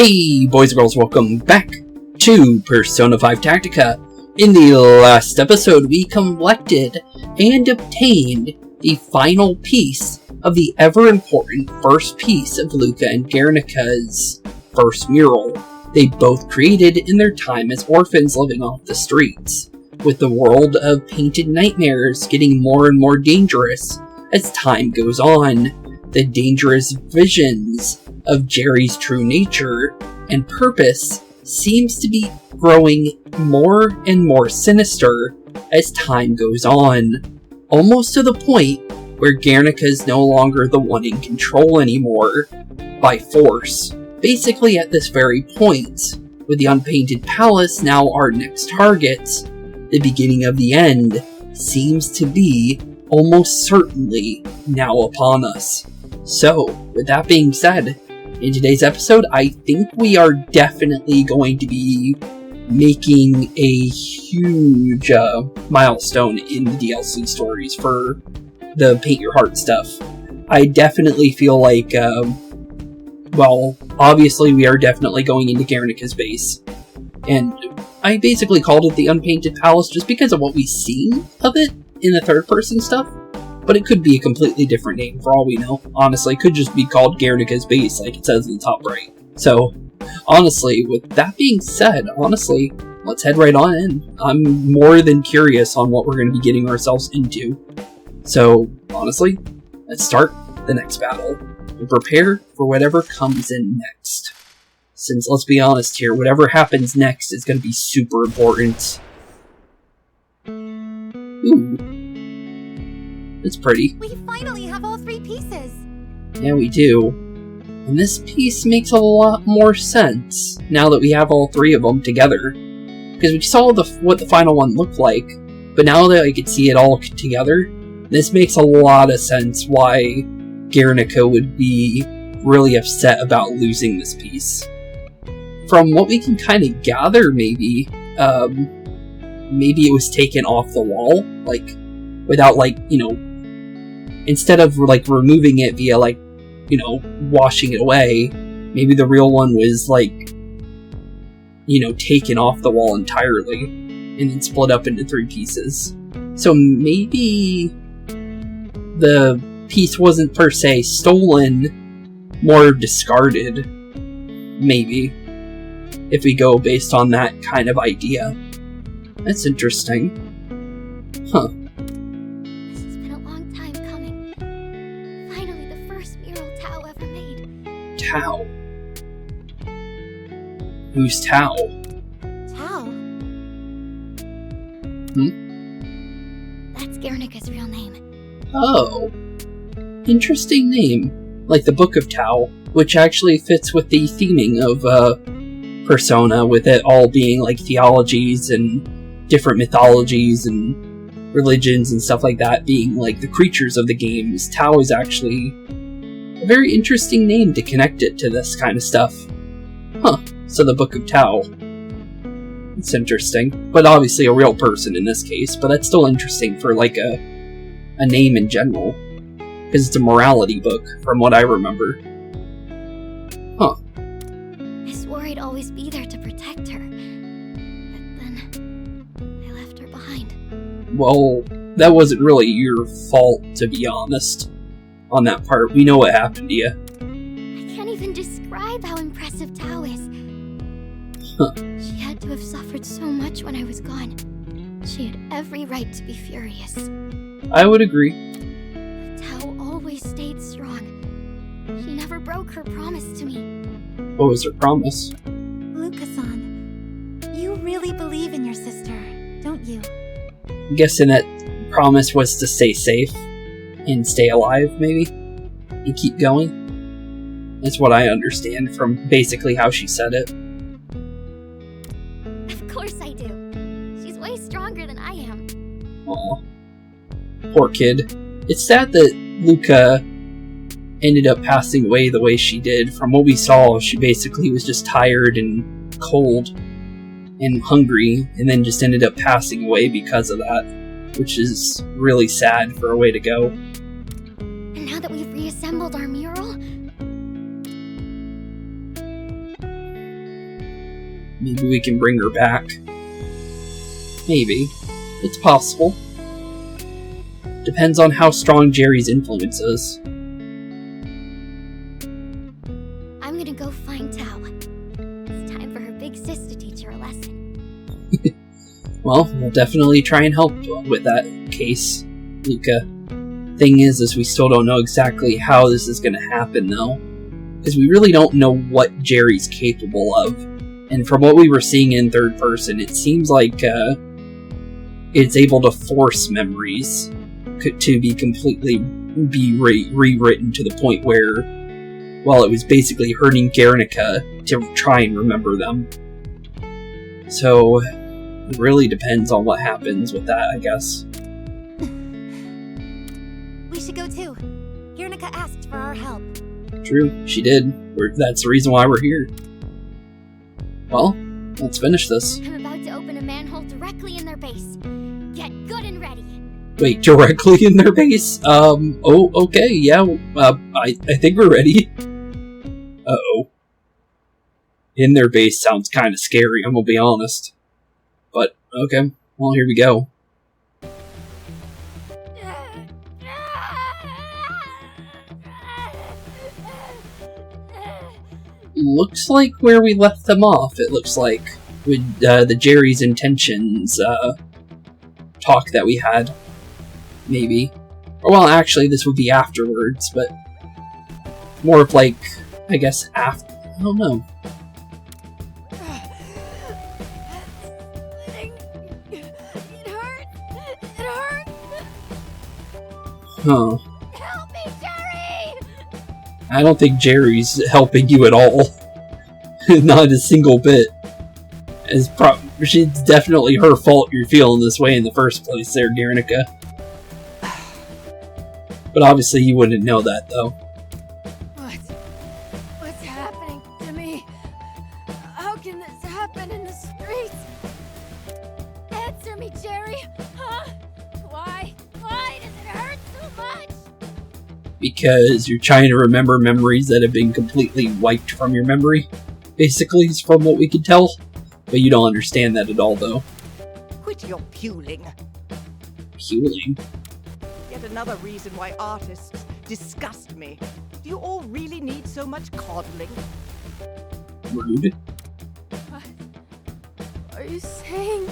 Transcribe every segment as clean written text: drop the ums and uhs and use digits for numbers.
Hey boys and girls, welcome back to Persona 5 Tactica. In the last episode, we collected and obtained the final piece of the ever-important first piece of Luca and Guernica's first mural. They both created in their time as orphans living off the streets, with the world of painted nightmares getting more and more dangerous as time goes on. The dangerous visions of Jerry's true nature and purpose seems to be growing more and more sinister as time goes on, almost to the point where Guernica is no longer the one in control anymore by force. Basically at this very point, with the unpainted palace now our next target, the beginning of the end seems to be almost certainly now upon us. So, with that being said, in today's episode, I think we are definitely going to be making a huge milestone in the DLC stories for the Paint Your Heart stuff. I definitely feel like, well, obviously we are definitely going into Guernica's base. And I basically called it the Unpainted Palace just because of what we've seen of it in the third-person stuff. But it could be a completely different name for all we know. Honestly, it could just be called Guernica's base, like it says in the top right. So, honestly, with that being said, let's head right on in. I'm more than curious on what we're going to be getting ourselves into. So, honestly, let's start the next battle and prepare for whatever comes in next. Since, let's be honest here, whatever happens next is going to be super important. Ooh. It's pretty. We finally have all three pieces! Yeah, we do. And this piece makes a lot more sense now that we have all three of them together. Because we saw what the final one looked like, but now that I could see it all together, this makes a lot of sense why Guernica would be really upset about losing this piece. From what we can kind of gather, maybe it was taken off the wall, like, without, like, instead of, like, removing it via, like, washing it away, maybe the real one was, like, taken off the wall entirely, and then split up into three pieces. So maybe the piece wasn't per se stolen, more discarded, maybe, if we go based on that kind of idea. That's interesting. Huh. Tao. Who's Tao? Tao? That's Guernica's real name. Oh. Interesting name. Like the Book of Tao, which actually fits with the theming of Persona, with it all being like theologies and different mythologies and religions and stuff like that being like the creatures of the games. Tao is actually a very interesting name to connect it to this kind of stuff. Huh, so the Book of Tao. It's interesting. But obviously a real person in this case, but that's still interesting for like a name in general. Because it's a morality book, from what I remember. Huh. I swore I'd always be there to protect her. But then I left her behind. Well, that wasn't really your fault, to be honest. On that part, we know what happened to you. I can't even describe how impressive Tao is. Huh. She had to have suffered so much when I was gone. She had every right to be furious. I would agree. But Tao always stayed strong. She never broke her promise to me. What was her promise? Luca-san, you really believe in your sister, don't you? I'm guessing that promise was to stay safe. And stay alive, maybe? And keep going? That's what I understand from basically how she said it. Of course I do. She's way stronger than I am. Aw. Poor kid. It's sad that Luca ended up passing away the way she did. From what we saw, she basically was just tired and cold and hungry, and then just ended up passing away because of that. Which is really sad for a way to go. And now that we've reassembled our mural, Maybe we can bring her back. Maybe. It's possible. Depends on how strong Jerry's influence is. I'm gonna go find Tao. It's time for her big sis to teach her a lesson. Well, we'll definitely try and help with that case, Luca. Thing is we still don't know exactly how this is gonna happen, though. Because we really don't know what Jerry's capable of. And from what we were seeing in third person, it seems like it's able to force memories to be completely rewritten to the point where, well, it was basically hurting Guernica to try and remember them. So, it really depends on what happens with that, I guess. We should go too. Guernica asked for our help. True, she did. That's the reason why we're here. Well, let's finish this. I'm about to open a manhole directly in their base. Get good and ready. Wait, directly in their base? Oh, okay, yeah, I think we're ready. Uh-oh. In their base sounds kind of scary, I'm gonna be honest. But, okay, well, here we go. Looks like where we left them off, it looks like. With the Jerry's intentions talk that we had. Maybe. Or, well, actually, this would be afterwards, but more of like, I guess, after. I don't know. It hurts. It hurts. Huh. Help me, Jerry! I don't think Jerry's helping you at all. Not a single bit. It's definitely her fault you're feeling this way in the first place there, Guernica. But obviously you wouldn't know that, though. What's happening to me? How can this happen in the streets? Answer me, Jerry! Huh? Why? Why does it hurt so much? Because you're trying to remember memories that have been completely wiped from your memory. Basically, is from what we can tell. But you don't understand that at all, though. Quit your puling. Puling? Yet another reason why artists disgust me. Do you all really need so much coddling? Rude. What are you saying,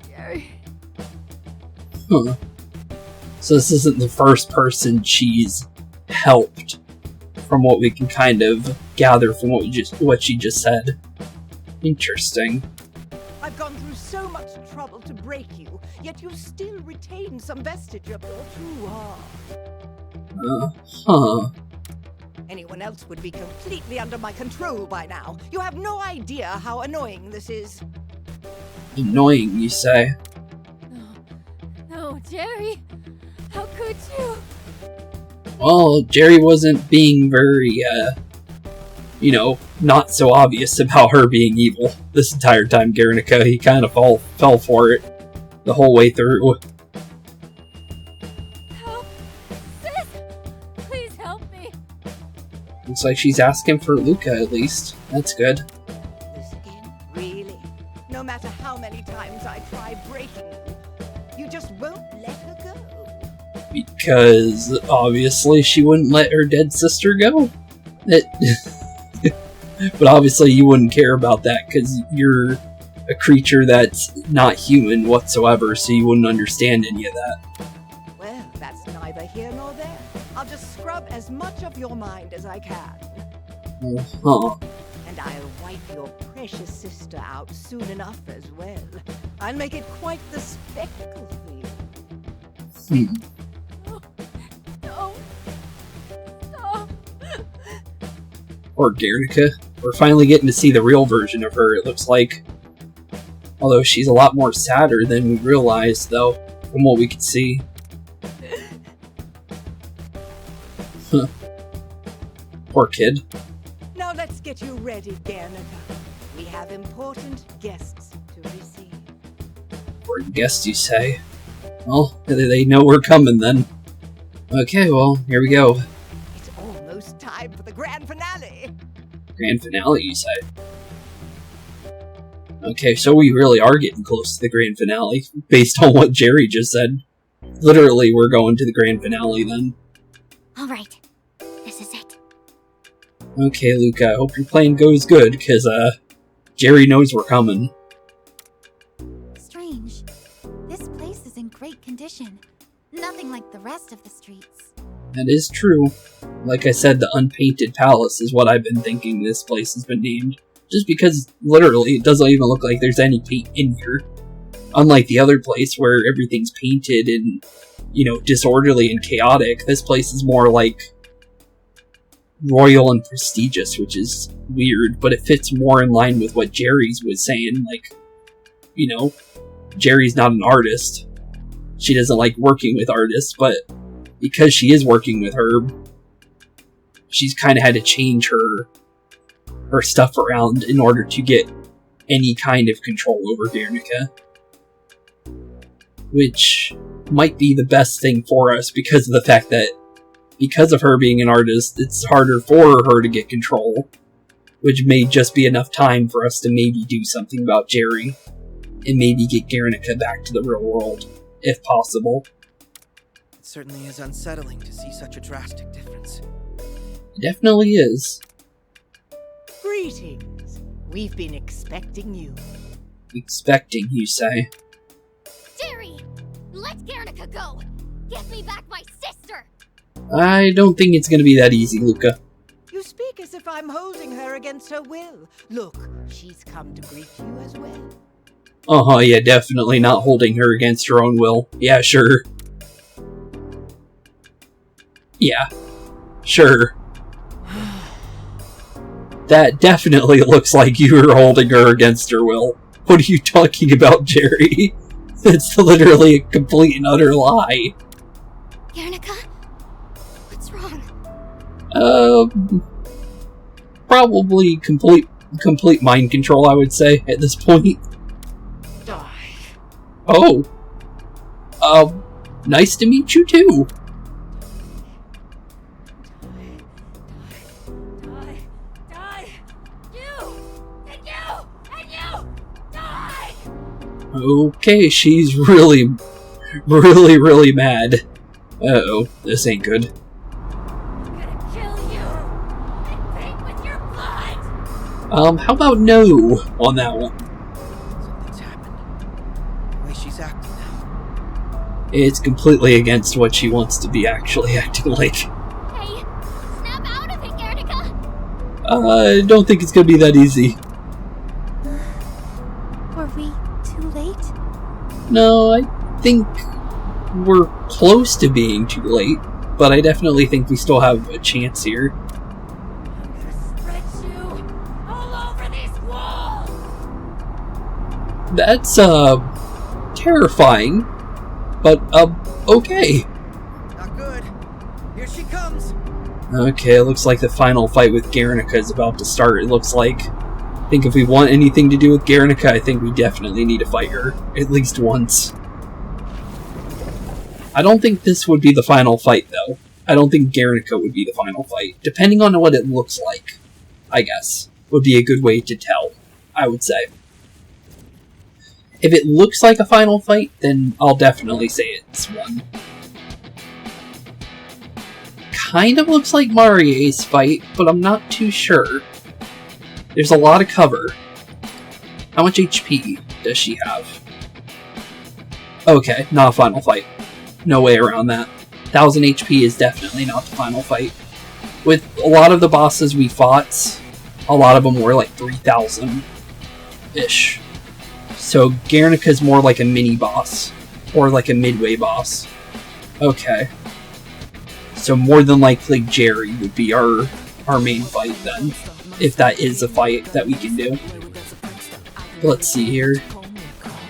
Jerry? Huh. So this isn't the first person she's helped, from what we can kind of gather from what she just said. Interesting. I've gone through so much trouble to break you, yet you still retain some vestige of your true heart. Huh. Anyone else would be completely under my control by now. You have no idea how annoying this is. Annoying, you say? No, Jerry. How could you? Well, Jerry wasn't being very, not so obvious about her being evil this entire time, Guernica. He kind of fell for it the whole way through. Help! Sis! Please help me! Looks like she's asking for Luca, at least. That's good. This again? Really? No matter how many times I try breaking you just won't let her go? Because, obviously, she wouldn't let her dead sister go. But obviously you wouldn't care about that, because you're a creature that's not human whatsoever, so you wouldn't understand any of that. Well, that's neither here nor there. I'll just scrub as much of your mind as I can. Huh. And I'll wipe your precious sister out soon enough as well. I'll make it quite the spectacle for you. No. Stop. Or Guernica. We're finally getting to see the real version of her, it looks like. Although she's a lot more sadder than we realized, though, from what we could see. Huh. Poor kid. Now let's get you ready, Guernica. We have important guests to receive. Important guests, you say? Well, they know we're coming then. Okay, well, here we go. It's almost time for the grand finale. Grand finale, you say? Okay, so we really are getting close to the grand finale, based on what Jerry just said. Literally, we're going to the grand finale then. Alright, this is it. Okay, Luca, I hope your plan goes good, because, Jerry knows we're coming. Strange. This place is in great condition. Nothing like the rest of the streets. That is true. Like I said, the Unpainted Palace is what I've been thinking this place has been named. Just because, literally, it doesn't even look like there's any paint in here. Unlike the other place where everything's painted and, disorderly and chaotic, this place is more like royal and prestigious, which is weird, but it fits more in line with what Jerry's was saying. Like, Jerry's not an artist. She doesn't like working with artists, but because she is working with Herb, she's kind of had to change her stuff around in order to get any kind of control over Guernica. Which might be the best thing for us because of the fact that because of her being an artist, it's harder for her to get control, which may just be enough time for us to maybe do something about Jerry and maybe get Guernica back to the real world, if possible. It certainly is unsettling to see such a drastic difference. It definitely is. Greetings. We've been expecting you. Expecting, you say? Jerry! Let Guernica go! Give me back my sister! I don't think it's gonna be that easy, Luca. You speak as if I'm holding her against her will. Look, she's come to greet you as well. Uh-huh, yeah, definitely not holding her against her own will. Yeah, sure. Yeah. Sure. That definitely looks like you were holding her against her will. What are you talking about, Jerry? It's literally a complete and utter lie. Guernica? What's wrong? Probably complete mind control, I would say, at this point. Die. Oh. Nice to meet you too. Die! You! And you! Die! Okay, she's really mad. Uh-oh, this ain't good. I'm gonna kill you! And paint with your blood! How about no on that one? Something's happened. The way she's acting now. It's completely against what she wants to be actually acting like. Hey, snap out of it, Guernica! I don't think it's gonna be that easy. Were we too late? No, I think we're close to being too late, but I definitely think we still have a chance here. I'm gonna spread you all over these walls! That's, terrifying, but, okay. Not good. Here she comes. Okay, it looks like the final fight with Guernica is about to start. It looks like. I think if we want anything to do with Guernica, I think we definitely need to fight her. At least once. I don't think this would be the final fight, though. I don't think Guernica would be the final fight. Depending on what it looks like, I guess, would be a good way to tell, I would say. If it looks like a final fight, then I'll definitely say it's one. Kind of looks like Marie's fight, but I'm not too sure. There's a lot of cover. How much HP does she have? Okay, not a final fight. No way around that. 1000 HP is definitely not the final fight. With a lot of the bosses we fought, a lot of them were like 3000-ish. So Guernica's more like a mini-boss, or like a midway boss. Okay. So more than likely Jerry would be our main fight then, if that is a fight that we can do. Let's see here.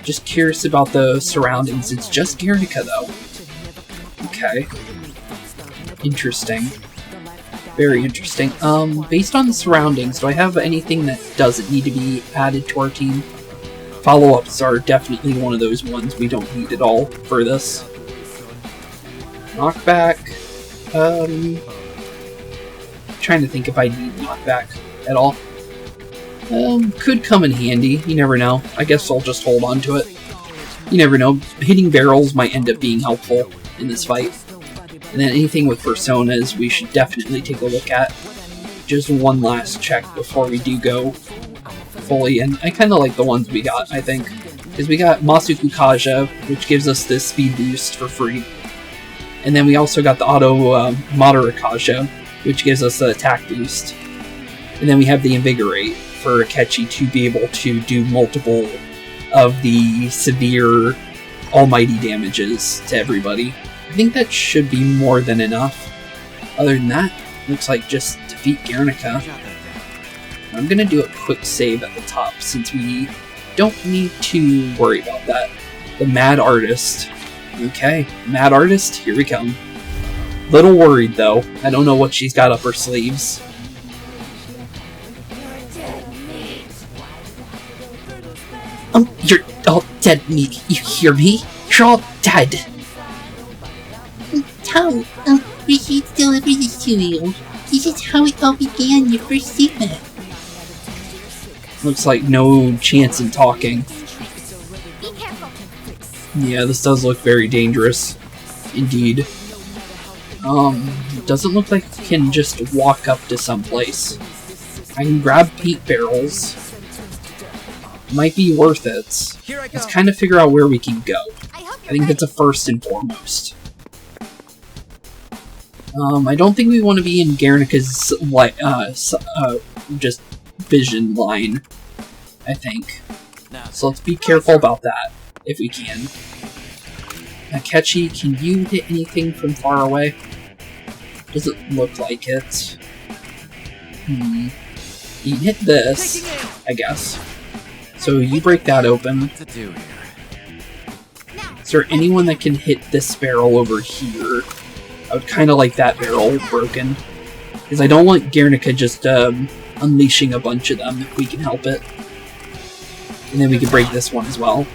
Just curious about the surroundings. It's just Guernica though. Okay. Interesting. Very interesting. Based on the surroundings, do I have anything that doesn't need to be added to our team? Follow-ups are definitely one of those ones we don't need at all for this. Knockback. Trying to think if I need knockback at all. Could come in handy. You never know. I guess I'll just hold on to it. You never know. Hitting barrels might end up being helpful in this fight. And then anything with personas we should definitely take a look at. Just one last check before we do go fully. And I kind of like the ones we got, I think. Because we got Masuku Kaja, which gives us this speed boost for free. And then we also got the Auto Madara Kaja, which gives us the attack boost. And then we have the Invigorate for Akechi to be able to do multiple of the severe almighty damages to everybody. I think that should be more than enough. Other than that, looks like just defeat Guernica. I'm gonna do a quick save at the top since we don't need to worry about that. The Mad Artist. Okay, Mad Artist, here we come. Little worried though. I don't know what she's got up her sleeves. You're all dead meat. You hear me? You're all dead. How? We should deliver this to you. This is how it all began, your first statement. Looks like no chance in talking. Be careful. Yeah, this does look very dangerous. Indeed. Doesn't look like we can just walk up to someplace. I can grab paint barrels. Might be worth it. Let's kind of figure out where we can go. I think that's a first and foremost. I don't think we want to be in Guernica's just vision line, I think. So let's be careful about that, if we can. Akechi, can you hit anything from far away? Doesn't look like it. You can hit this, I guess. So you break that open. Is there anyone that can hit this barrel over here? I would kind of like that barrel broken. Because I don't want Guernica just unleashing a bunch of them if we can help it. And then we can break this one as well.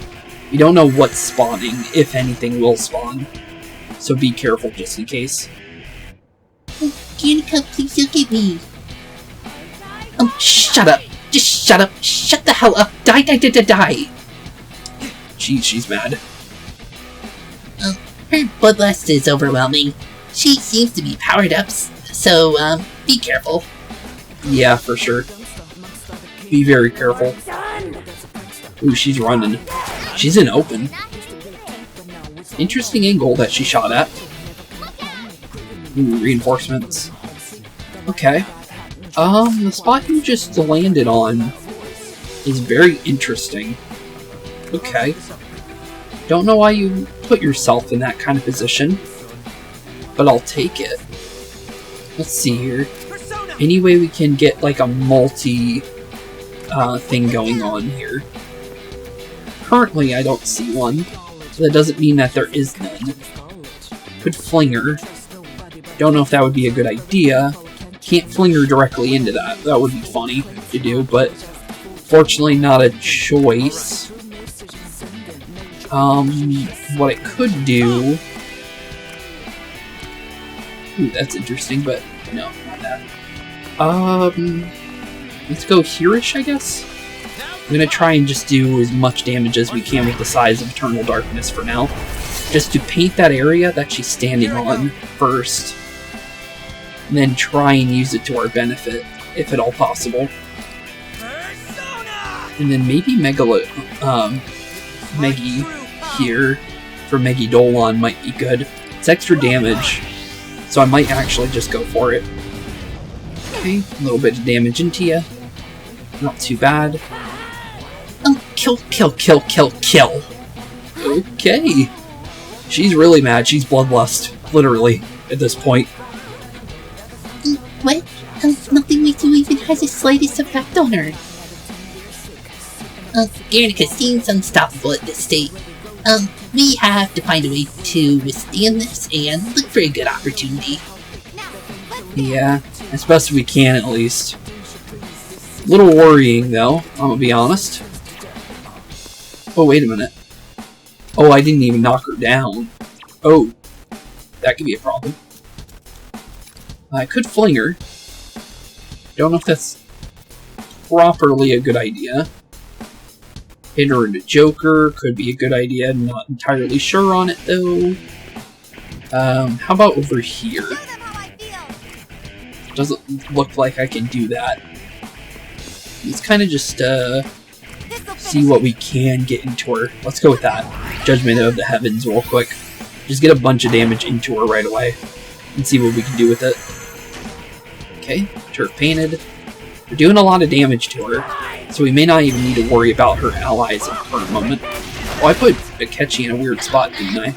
We don't know what's spawning, if anything will spawn. So be careful just in case. Guernica, please look at me. Shut up! Just shut up! Shut the hell up! Die, die, die, die, die! Jeez, she's mad. Her bloodlust is overwhelming. She seems to be powered up, so, be careful. Yeah, for sure. Be very careful. Ooh, she's running. She's in open. Interesting angle that she shot at. Ooh, reinforcements. Okay. The spot you just landed on is very interesting. Okay. Don't know why you put yourself in that kind of position, but I'll take it. Let's see here. Any way we can get like a multi thing going on here. Currently, I don't see one. So that doesn't mean that there is none. Could fling her. Don't know if that would be a good idea. Can't fling her directly into that. That would be funny to do, but fortunately not a choice. What I could do... Ooh, that's interesting, but no, not that. Let's go here-ish, I guess? I'm gonna try and just do as much damage as we can with the Size of Eternal Darkness for now. Just to paint that area that she's standing on first. And then try and use it to our benefit, if at all possible. And then maybe Meggy here for Meggy Dolan might be good. It's extra damage, so I might actually just go for it. Okay, a little bit of damage into you. Not too bad. Kill, kill, kill, kill, kill. Okay. She's really mad. She's bloodlust, literally, at this point. What? Nothing we do even has the slightest effect on her. Guernica seems unstoppable at this state. We have to find a way to withstand this and look for a good opportunity. Yeah, as best we can at least. A little worrying though, I'm gonna be honest. Oh, wait a minute. Oh, I didn't even knock her down. Oh, that could be a problem. I could fling her. Don't know if that's properly a good idea. Hit her into Joker could be a good idea. Not entirely sure on it though. How about over here? Doesn't look like I can do that. Let's kind of just see what we can get into her. Let's go with that. Judgment of the Heavens real quick. Just get a bunch of damage into her right away and see what we can do with it. Okay, turret painted. We're doing a lot of damage to her, so we may not even need to worry about her allies at the current moment. Oh, I put Akechi in a weird spot, didn't I?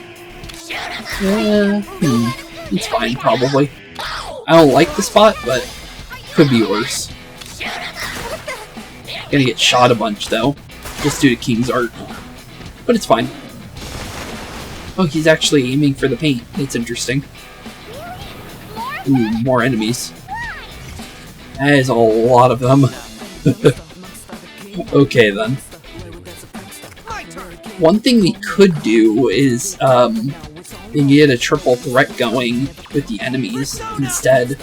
It's fine, probably. I don't like the spot, but could be worse. Gonna get shot a bunch, though, just due to King's art. But it's fine. Oh, he's actually aiming for the paint. That's interesting. Ooh, more enemies. That is a lot of them. Okay, then. One thing we could do is get a triple threat going with the enemies instead.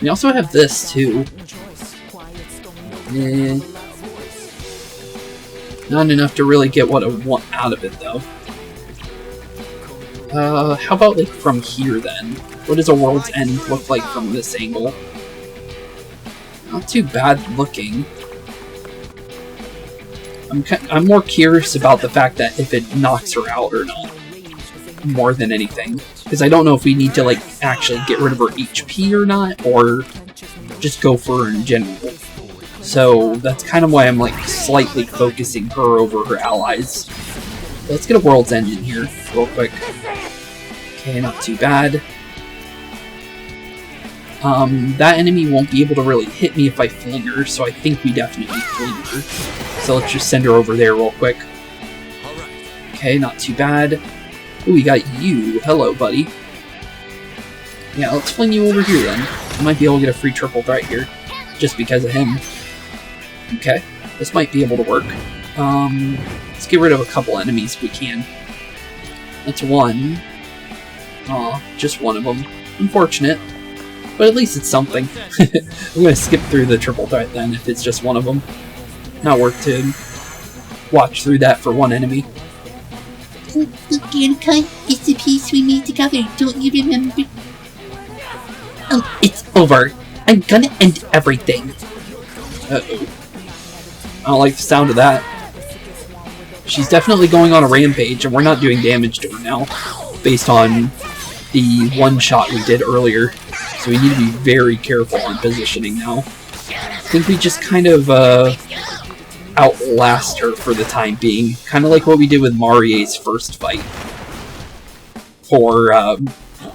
We also have this, too. Not enough to really get what I want out of it, though. How about, like, from here, then? What does a World's End look like from this angle? Not too bad looking. I'm more curious about the fact that if it knocks her out or not, more than anything. Because I don't know if we need to, like, actually get rid of her HP or not, or just go for her in general. So that's kind of why I'm, like, slightly focusing her over her allies. Let's get a World's End in here real quick. Okay, not too bad. That enemy won't be able to really hit me if I fling her, so I think we definitely fling her. So let's just send her over there real quick. Okay, not too bad. Ooh, we got you. Hello, buddy. Yeah, let's fling you over here then. I might be able to get a free triple threat here, just because of him. Okay, this might be able to work. Let's get rid of a couple enemies if we can. That's one. Aw, just one of them. Unfortunate. But at least it's something. I'm gonna skip through the triple threat then, if it's just one of them. Not worth to watch through that for one enemy. Look, Erina, it's the piece we made together, don't you remember? It's over. I'm gonna end everything. Uh-oh. I don't like the sound of that. She's definitely going on a rampage, and we're not doing damage to her now, based on the one shot we did earlier. So we need to be very careful on positioning now. I think we just kind of outlast her for the time being. Kind of like what we did with Marie's first fight. For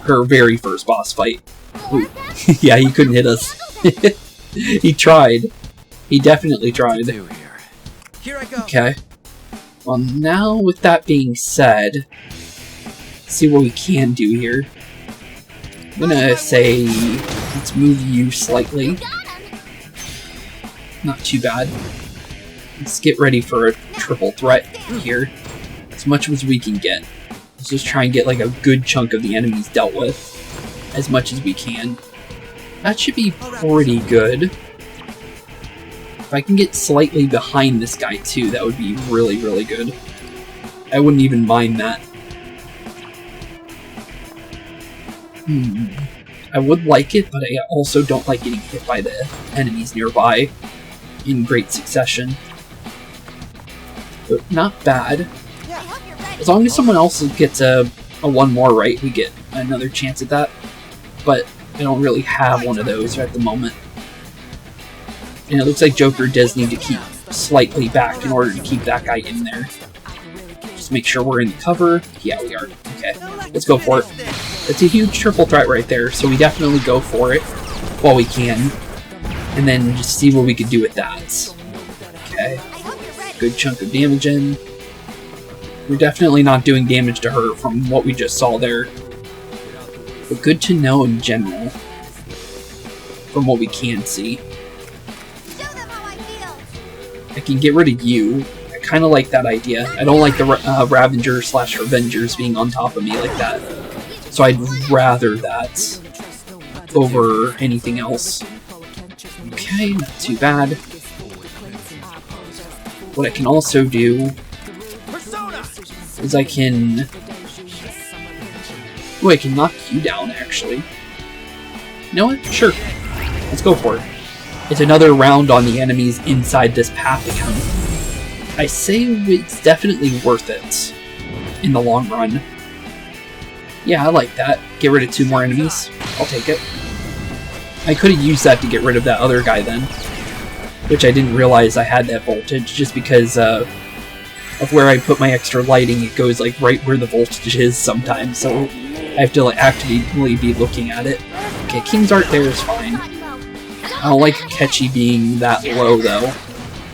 her very first boss fight. Ooh. Yeah, he couldn't hit us. He tried. He definitely tried. Okay. Well, now with that being said, let's see what we can do here. I'm gonna say, let's move you slightly. Not too bad. Let's get ready for a triple threat here. As much as we can get. Let's just try and get like a good chunk of the enemies dealt with. As much as we can. That should be pretty good. If I can get slightly behind this guy too, that would be really, really good. I wouldn't even mind that. I would like it, but I also don't like getting hit by the enemies nearby in great succession. But not bad. As long as someone else gets a one more right, we get another chance at that. But I don't really have one of those at the moment. And it looks like Joker does need to keep slightly back in order to keep that guy in there. Just make sure we're in the cover. Yeah, we are. Okay, let's go for it. It's a huge triple threat right there, so we definitely go for it while we can. And then just see what we can do with that. Okay. Good chunk of damage in. We're definitely not doing damage to her from what we just saw there. But good to know in general. From what we can see. I can get rid of you. I kind of like that idea. I don't like the Ravengers/Avengers being on top of me like that. So I'd rather that over anything else. Okay. Okay, not too bad. What I can also do is I can... Oh, I can knock you down, actually. You know what? Sure. Let's go for it. It's another round on the enemies inside this path again. I say it's definitely worth it in the long run. Yeah, I like that. Get rid of 2 more enemies. I'll take it. I could have used that to get rid of that other guy then, which I didn't realize I had that voltage just because of where I put my extra lighting. It goes like right where the voltage is sometimes, so I have to like actively be looking at it. Okay, King's Art there is fine. I don't like Akechi being that low though.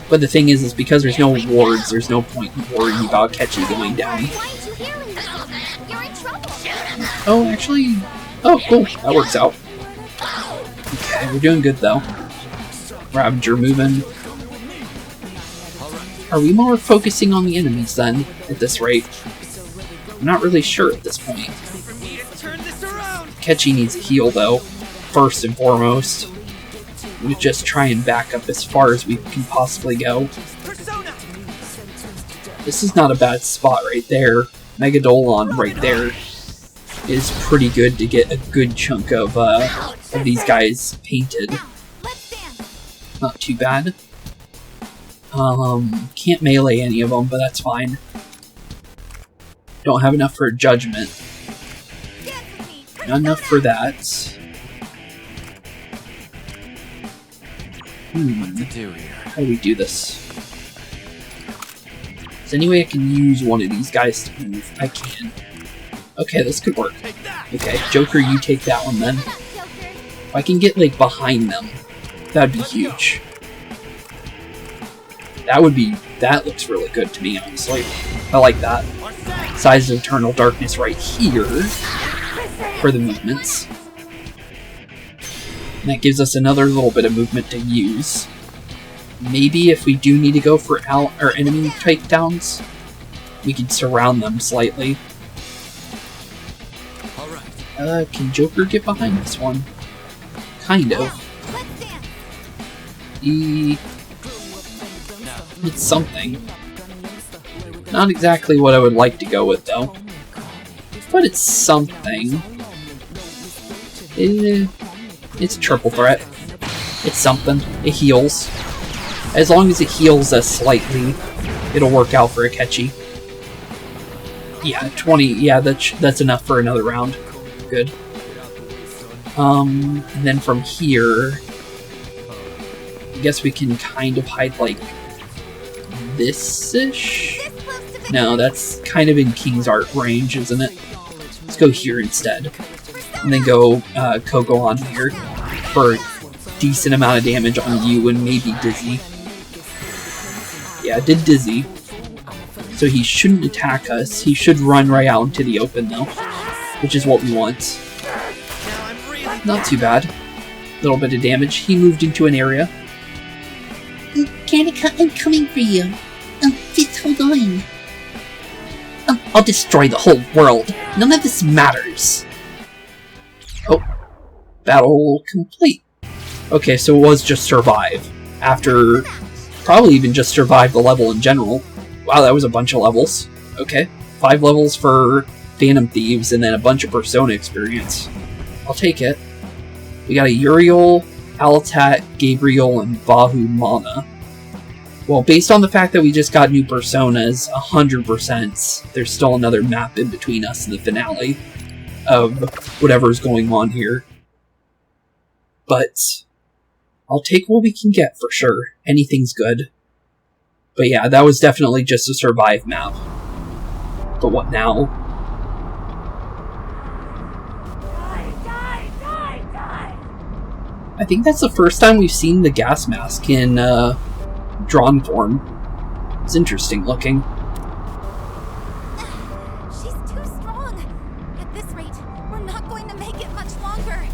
But the thing is because there's no wards, there's no point in worrying about Akechi going down. Oh, actually... Oh, cool. That works out. Okay, we're doing good though. Ravager moving. Are we more focusing on the enemies then, at this rate? I'm not really sure at this point. Akechi needs a heal though, first and foremost. We just try and back up as far as we can possibly go. This is not a bad spot right there. Megadolon right there is pretty good to get a good chunk of these guys painted. Not too bad. Can't melee any of them, but that's fine. Don't have enough for a judgment. Not enough for that. What to do here? How do we do this? Is there any way I can use one of these guys to move? I can. Okay, this could work. Okay, Joker, you take that one then. If I can get, like, behind them, that'd be huge. That looks really good to me, honestly. I like that. Size of Eternal Darkness right here for the movements. And that gives us another little bit of movement to use. Maybe if we do need to go for enemy takedowns, we can surround them slightly. Can Joker get behind this one? Kind of. It's something. Not exactly what I would like to go with, though. But it's something. It's a triple threat. It's something. It heals. As long as it heals us slightly, it'll work out for Akechi. Yeah, 20. Yeah, that's enough for another round. Good. And then from here, I guess we can kind of hide like this-ish? No, that's kind of in King's Art range, isn't it? Let's go here instead. And then go Koko on here for a decent amount of damage on you and maybe Dizzy. Yeah, it did Dizzy. So he shouldn't attack us. He should run right out into the open though, which is what we want. Not too bad. Little bit of damage. He moved into an area. Danica, I'm coming for you. Just hold on. I'll destroy the whole world. None of this matters. Oh. Battle complete. Okay, so it was just survive. After probably even just survive the level in general. Wow, that was a bunch of levels. Okay. 5 levels for Phantom Thieves and then a bunch of Persona experience. I'll take it. We got a Uriel, Alatat, Gabriel, and Vahu Mana. Well, based on the fact that we just got new Personas, 100%, there's still another map in between us and the finale of whatever's going on here. But I'll take what we can get for sure. Anything's good. But yeah, that was definitely just a survive map. But what now? I think that's the first time we've seen the gas mask in drawn form. It's interesting looking. She's too strong. At this rate, we're not going to make it much longer.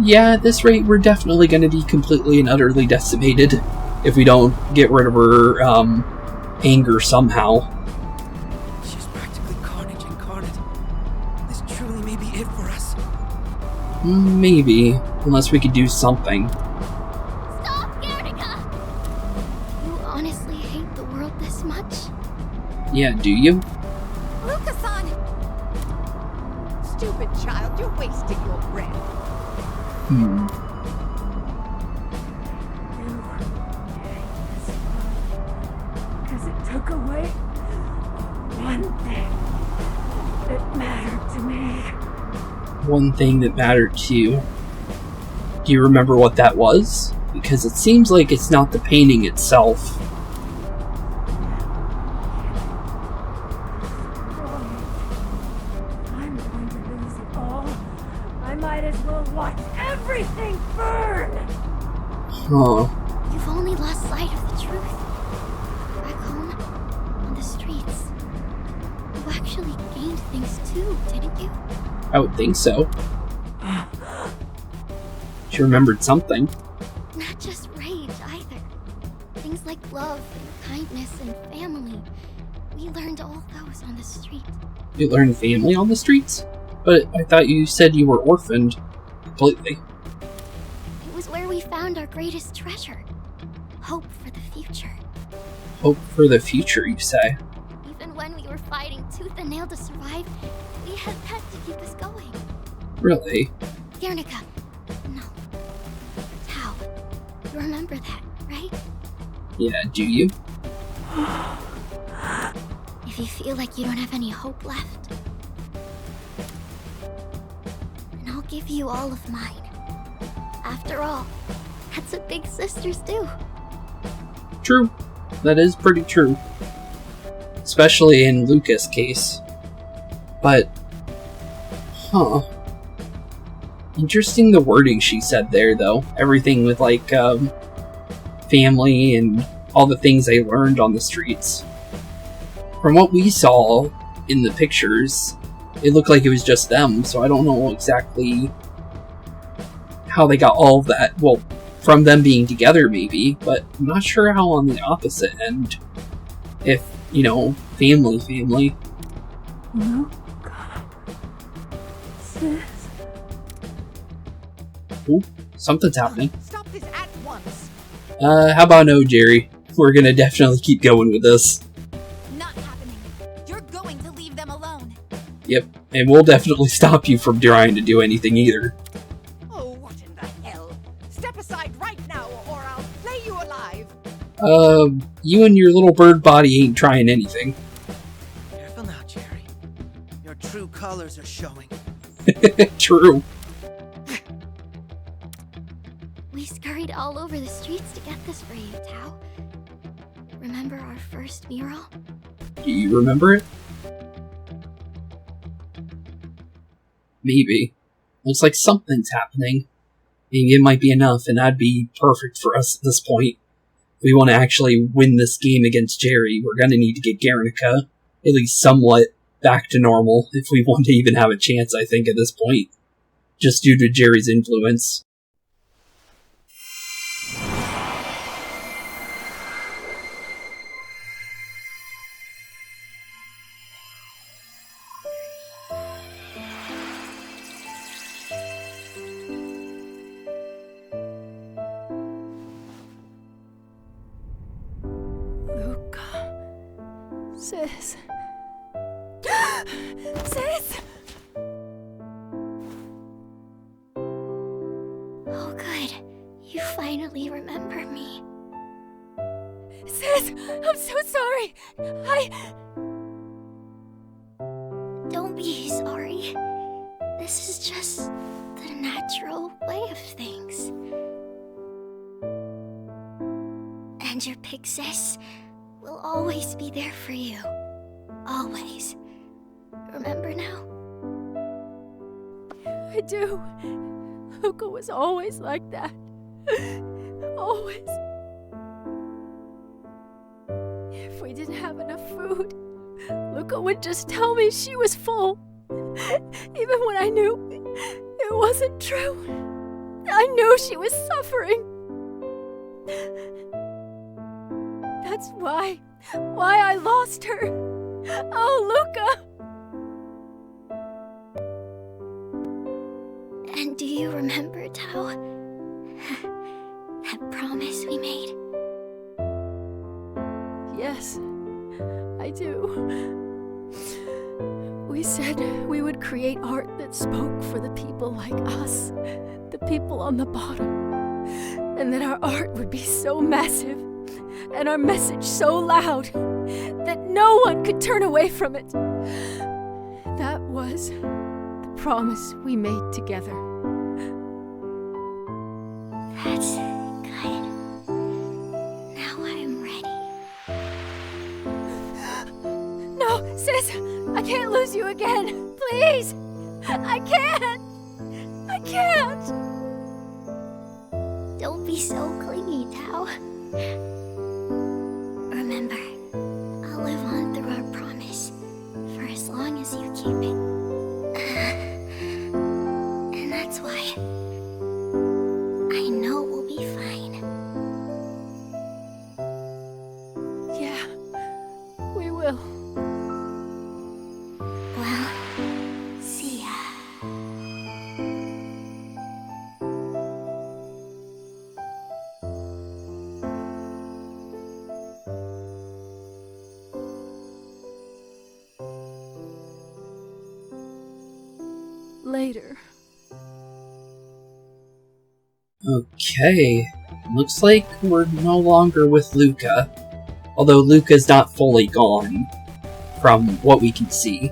Yeah, at this rate, we're definitely going to be completely and utterly decimated if we don't get rid of her anger somehow. She's practically carnage incarnate. This truly may be it for us. Maybe, unless we could do something. Stop! honestly hate the world this much? Yeah, do you? Lucas-san! Stupid child, you're wasting your breath. Hmm. Because it took away one thing that mattered to me. One thing that mattered to you. Do you remember what that was? Because it seems like it's not the painting itself. I'm going to lose it all. I might as well watch everything burn! Huh. You've only lost sight of the truth. Back home, on the streets, you actually gained things too, didn't you? I would think so. She remembered something. Not just rage, either. Things like love and kindness and family. We learned all those on the street. You learned family on the streets? But I thought you said you were orphaned completely. It was where we found our greatest treasure. Hope for the future. Hope for the future, you say? Even when we were fighting tooth and nail to survive, we had that to keep us going. Really? Guernica. No. Tao. You remember that, right? Yeah, do you? If you feel like you don't have any hope left, then I'll give you all of mine. After all, that's what big sisters do. True. That is pretty true. Especially in Lucas' case. But, huh. Interesting the wording she said there, though. Everything with, like, family and all the things they learned on the streets. From what we saw in the pictures, it looked like it was just them, so I don't know exactly how they got all of that. Well, from them being together, maybe, but I'm not sure how on the opposite end. If, you know, family. Luke. Sis. Ooh, something's happening. Stop this at once. How about no, Jerry? We're gonna definitely keep going with this. Not happening. You're going to leave them alone. Yep, and we'll definitely stop you from trying to do anything either. Oh, what in the hell? Step aside right now, or I'll flay you alive. You and your little bird body ain't trying anything. Careful now, Jerry. Your true colors are showing. True. We scurried all over the streets to get this for you, Tao. Remember our first mural? Do you remember it? Maybe. Looks like something's happening. Maybe it might be enough, and that'd be perfect for us at this point. If we want to actually win this game against Jerry, we're gonna need to get Guernica at least somewhat back to normal, if we want to even have a chance, I think, at this point. Just due to Jerry's influence. Sis. Sis! Oh, good. You finally remember me. Sis! I'm so sorry! Don't be sorry. This is just the natural way of things. And your big sis will always be there for you. Always. Remember now? I do. Luca was always like that. Always. If we didn't have enough food, Luca would just tell me she was full. Even when I knew it wasn't true. I knew she was suffering. That's why I lost her. Oh, Luca! And do you remember, Tao? That promise we made? Yes, I do. We said we would create art that spoke for the people like us, the people on the bottom, and that our art would be so massive and our message so loud that no one could turn away from it. That was the promise we made together. That's good. Now I'm ready. No, sis! I can't lose you again! Please! I can't! I can't! Don't be so clingy, Tao. Remember, I'll live on through our promise for as long as you keep it. And that's why I know we'll be fine. Yeah, we will. Well, see ya. Later. Okay, looks like we're no longer with Luca. Although Luca's not fully gone, from what we can see.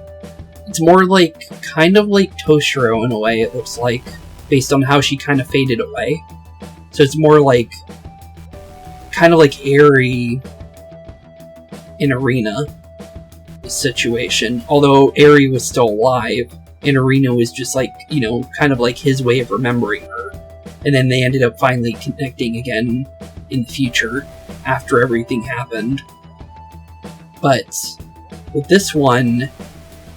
It's more like, kind of like Toshiro in a way, it looks like, based on how she kind of faded away. So it's more like, kind of like Eri in Erina situation. Although Eri was still alive, and Erina was just like, you know, kind of like his way of remembering her. And then they ended up finally connecting again in the future, after everything happened. But with this one,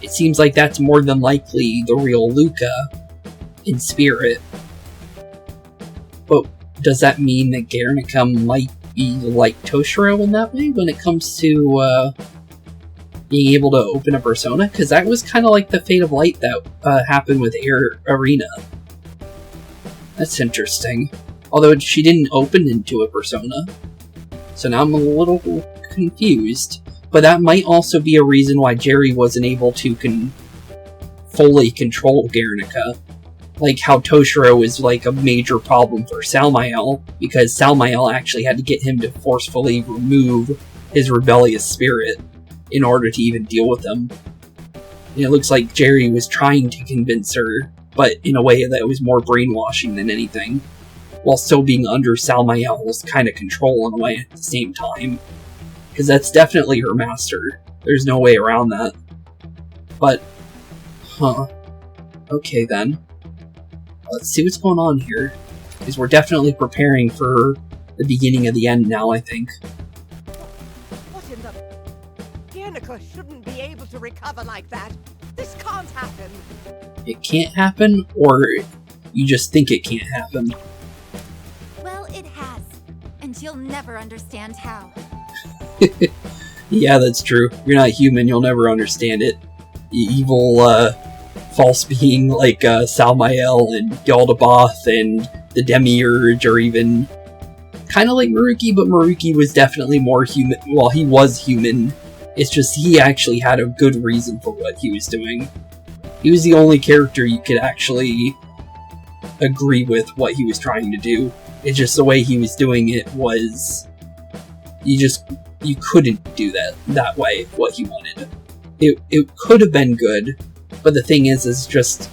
it seems like that's more than likely the real Luca in spirit. But does that mean that Guernica might be like Toshiro in that way when it comes to being able to open a persona? Because that was kind of like the Fate of Light that happened with Erina. That's interesting. Although she didn't open into a persona. So now I'm a little confused. But that might also be a reason why Jerry wasn't able to fully control Guernica. Like how Toshiro is like a major problem for Sumire, because Sumire actually had to get him to forcefully remove his rebellious spirit in order to even deal with him. And it looks like Jerry was trying to convince her, but in a way that was more brainwashing than anything, while still being under Sumire's kind of control in a way at the same time. Because that's definitely her master. There's no way around that. But, okay then. Let's see what's going on here. Because we're definitely preparing for the beginning of the end now, I think. What in the... Guernica shouldn't be able to recover like that. This can't happen. It can't happen, or you just think it can't happen? Well, it has. And you'll never understand how. Yeah, that's true. You're not human, you'll never understand it. Evil, false being like Sumire and Yaldabaoth and the Demiurge, or even kind of like Maruki, but Maruki was definitely more human. Well, he was human. It's just he actually had a good reason for what he was doing. He was the only character you could actually agree with what he was trying to do. It's just the way he was doing it was... You couldn't do that way, what he wanted. It could have been good, but the thing is just...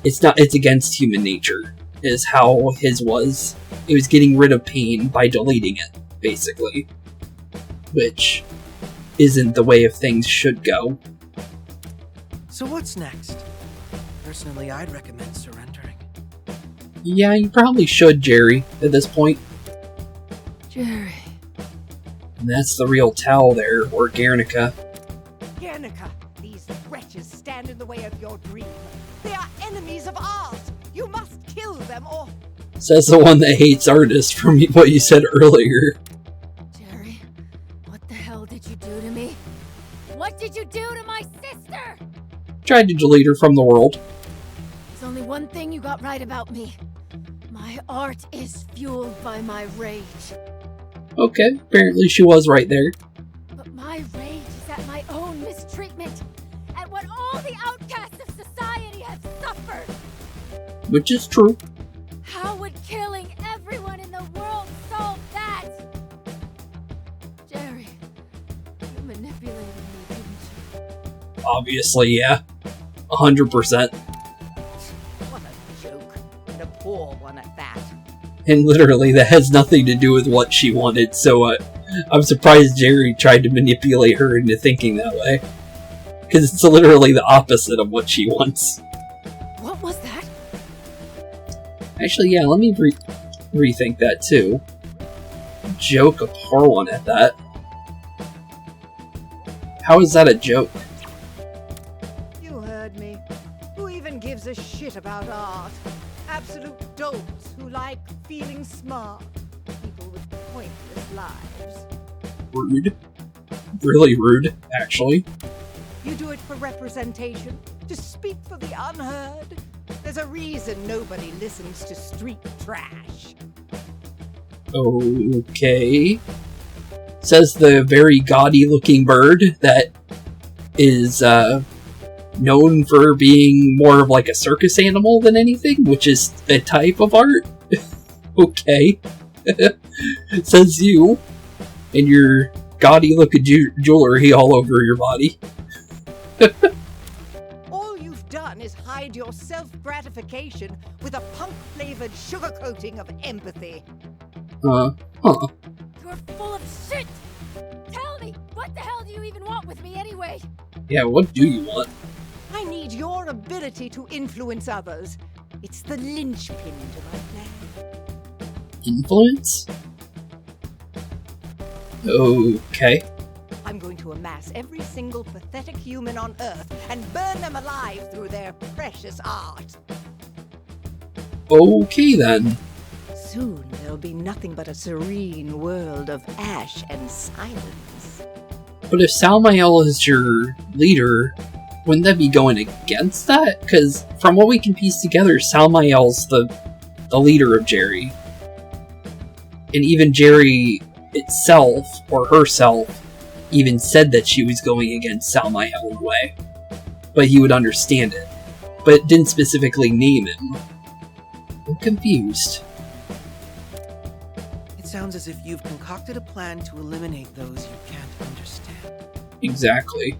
It's against human nature, is how his was. It was getting rid of pain by deleting it, basically. Which isn't the way of things should go. So what's next? Personally, I'd recommend surrendering. Yeah, you probably should, Jerry, at this point. Jerry. And that's the real Tao there, or Guernica. Guernica, these wretches stand in the way of your dream. They are enemies of art. You must kill them or... Says the one that hates artists from what you said earlier. Jerry, what the hell did you do to me? What did you do to my sister? Tried to delete her from the world. There's only one thing you got right about me. My art is fueled by my rage. Okay, apparently she was right there. But my rage is at my own mistreatment, at what all the outcasts of society have suffered. Which is true. How would killing everyone in the world solve that? Jerry, you manipulated me, didn't you? Obviously, yeah. 100%. What a joke. And a poor one at that. And literally, that has nothing to do with what she wanted, so I'm surprised Jerry tried to manipulate her into thinking that way. Because it's literally the opposite of what she wants. What was that? Actually, yeah, let me rethink that too. Joke a poor one at that. How is that a joke? You heard me. Who even gives a shit about art? Absolute dolts who like feeling smart. People with pointless lives. Rude. Really rude, actually. You do it for representation, to speak for the unheard. There's a reason nobody listens to street trash. Okay. Says the very gaudy looking bird that is known for being more of like a circus animal than anything, which is a type of art. Okay. Says you and your gaudy looking jewelry all over your body. All you've done is hide your self-gratification with a punk-flavored sugarcoating of empathy. Huh. You're full of shit! Tell me, what the hell do you even want with me anyway? Yeah, what do you want? I need your ability to influence others. It's the linchpin to my plan. Influence? Okay. I'm going to amass every single pathetic human on Earth and burn them alive through their precious art. Okay then. Soon there'll be nothing but a serene world of ash and silence. But if Sumire is your leader, wouldn't that be going against that? Because from what we can piece together, Sumire the leader of Jerry. And even Jerry itself, or herself, even said that she was going against Sumire in a way. But he would understand it. But didn't specifically name him. I'm confused. It sounds as if you've concocted a plan to eliminate those you can't understand. Exactly.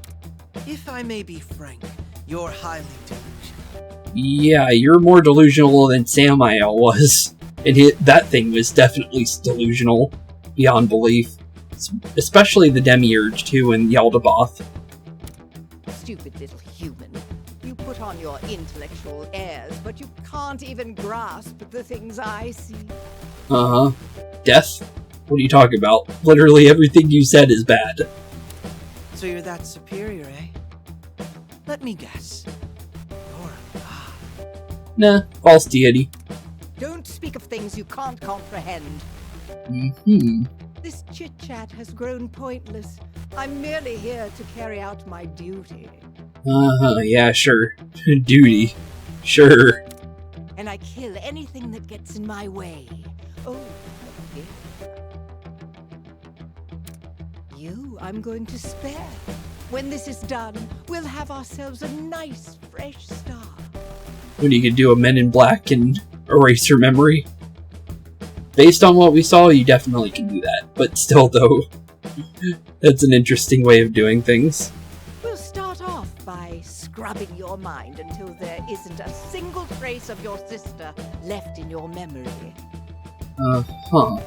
If I may be frank, you're highly delusional. Yeah, you're more delusional than Sumire was. And that thing was definitely delusional. Beyond belief. Especially the Demiurge, too, and Yaldabaoth. Stupid little human. You put on your intellectual airs, but you can't even grasp the things I see. Uh-huh. Death? What are you talking about? Literally everything you said is bad. So you're that superior, eh? Let me guess. You're a god. Nah, false deity. Don't speak of things you can't comprehend. Mm-hmm. This chit-chat has grown pointless. I'm merely here to carry out my duty. Uh-huh, yeah, sure. Duty. Sure. And I kill anything that gets in my way. Oh, yeah. You, I'm going to spare. When this is done, we'll have ourselves a nice, fresh start. When you could do a Men in Black and erase your memory. Based on what we saw, you definitely can do that. But still, though, that's an interesting way of doing things. We'll start off by scrubbing your mind until there isn't a single trace of your sister left in your memory. Uh-huh.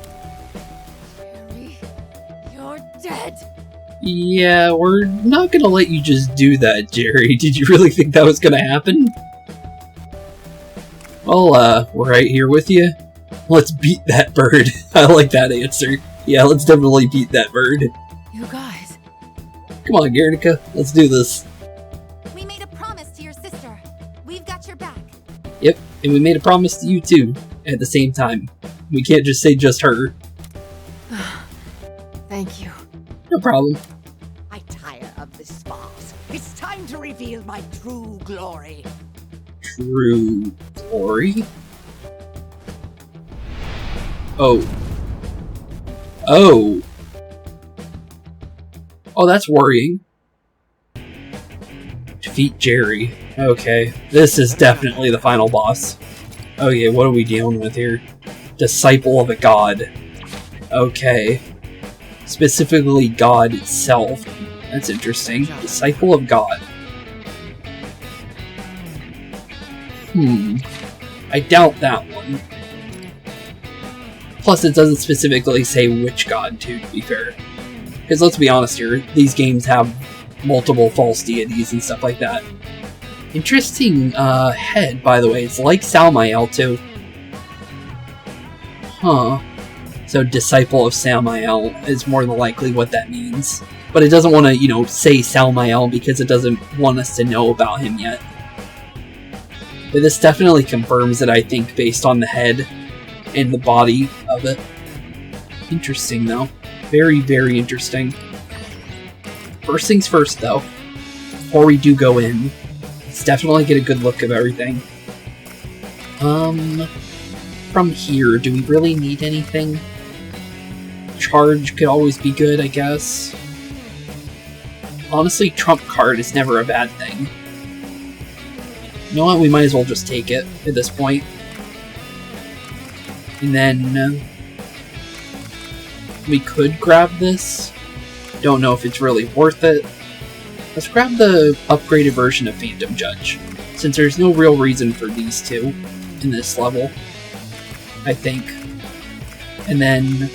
Jerry, you're dead! Yeah, we're not gonna let you just do that, Jerry. Did you really think that was gonna happen? Well, we're right here with you. Let's beat that bird. I like that answer. Yeah, let's definitely beat that bird. You guys. Come on, Guernica. Let's do this. We made a promise to your sister. We've got your back. Yep, and we made a promise to you too, at the same time. We can't just say just her. Thank you. No problem. I tire of this farce. It's time to reveal my true glory. True glory? Oh. Oh. Oh, that's worrying. Defeat Jerry. Okay, this is definitely the final boss. Okay, what are we dealing with here? Disciple of a god. Okay. Specifically God itself. That's interesting. Disciple of God. I doubt that one. Plus, it doesn't specifically say which god, to be fair. Because let's be honest here, these games have multiple false deities and stuff like that. Interesting head, by the way. It's like Sumire, too. Huh. So, Disciple of Sumire is more than likely what that means. But it doesn't want to, you know, say Sumire because it doesn't want us to know about him yet. But this definitely confirms it, I think, based on the head and the body of it. Interesting, though. Very, very interesting. First things first, though. Before we do go in, let's definitely get a good look of everything. From here, do we really need anything? Charge could always be good, I guess. Honestly, trump card is never a bad thing. You know what? We might as well just take it at this point. And then we could grab this. Don't know if it's really worth it. Let's grab the upgraded version of Phantom Judge, since there's no real reason for these two in this level, I think. And then,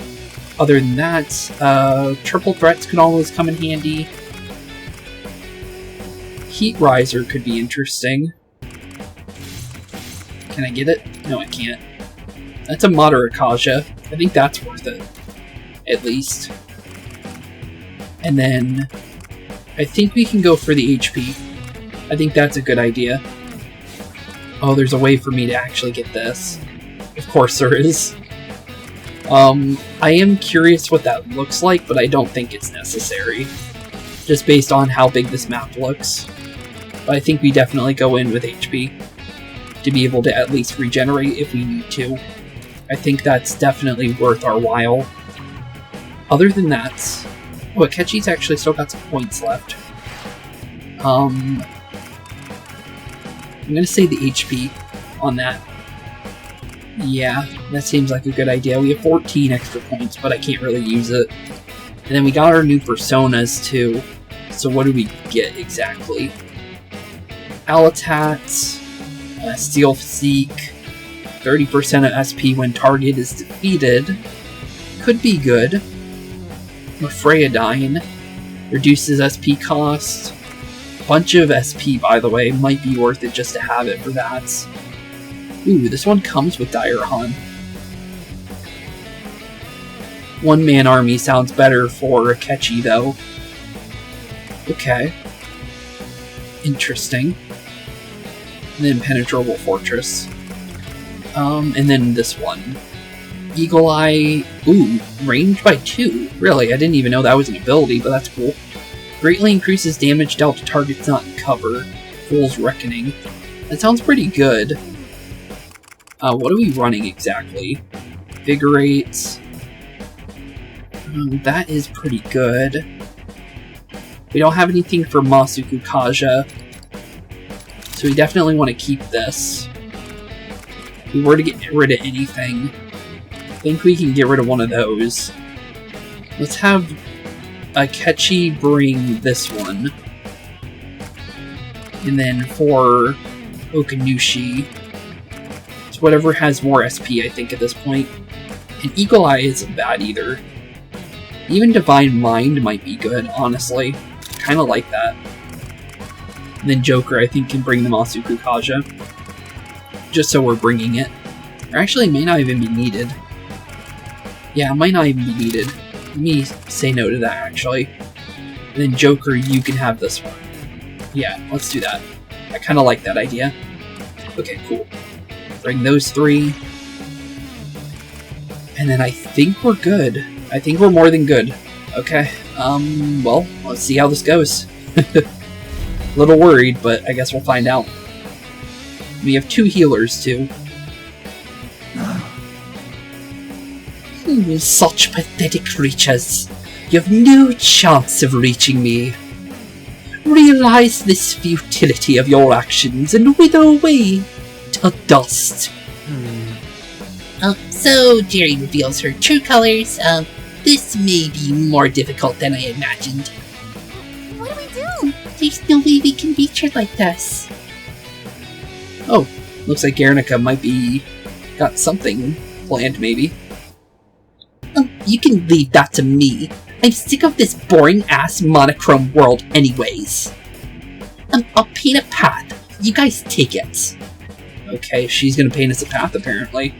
other than that, triple threats could always come in handy. Heat Riser could be interesting. Can I get it? No, I can't. That's a moderate Kaja. I think that's worth it. At least. And then, I think we can go for the HP. I think that's a good idea. Oh, there's a way for me to actually get this. Of course there is. I am curious what that looks like, but I don't think it's necessary. Just based on how big this map looks. But I think we definitely go in with HP. To be able to at least regenerate if we need to. I think that's definitely worth our while. Other than that... Oh, Akechi's actually still got some points left. I'm gonna say the HP on that. Yeah, that seems like a good idea. We have 14 extra points, but I can't really use it. And then we got our new personas, too. So what do we get, exactly? Alatat, Steel Physique, 30% of SP when target is defeated. Could be good. Freyadyne reduces SP cost. Bunch of SP, by the way. Might be worth it just to have it for that. Ooh, this one comes with Direhan. One-man army sounds better for Akechi, though. Okay. Interesting. And then Impenetrable Fortress. And then this one. Eagle Eye... Ooh, range by 2. Really, I didn't even know that was an ability, but that's cool. Greatly increases damage dealt to targets not in cover. Fool's Reckoning. That sounds pretty good. What are we running exactly? Vigorate. That is pretty good. We don't have anything for Masuku Kaja. So we definitely want to keep this. If we were to get rid of anything, I think we can get rid of one of those. Let's have Akechi bring this one. And then for Okanushi, it's whatever has more SP, I think, at this point. And Eagle Eye isn't bad either. Even Divine Mind might be good, honestly. Kinda like that. And then Joker, I think, can bring the Masuku Kaja. Just so we're bringing it. Or actually, it may not even be needed. Yeah, it might not even be needed. Let me say no to that, actually. And then Joker, you can have this one. Yeah, let's do that. I kinda like that idea. Okay, cool. Bring those 3. And then I think we're good. I think we're more than good. Okay, well, let's see how this goes. A little worried, but I guess we'll find out. We have 2 healers, too. Such pathetic creatures. You have no chance of reaching me. Realize this futility of your actions and wither away to dust. So Jerry reveals her true colors. This may be more difficult than I imagined. What do we do? There's no way we can reach her like this. Oh, looks like Erina might be got something planned, maybe. You can leave that to me. I'm sick of this boring-ass monochrome world anyways. I'll paint a path. You guys take it. Okay, she's gonna paint us a path, apparently.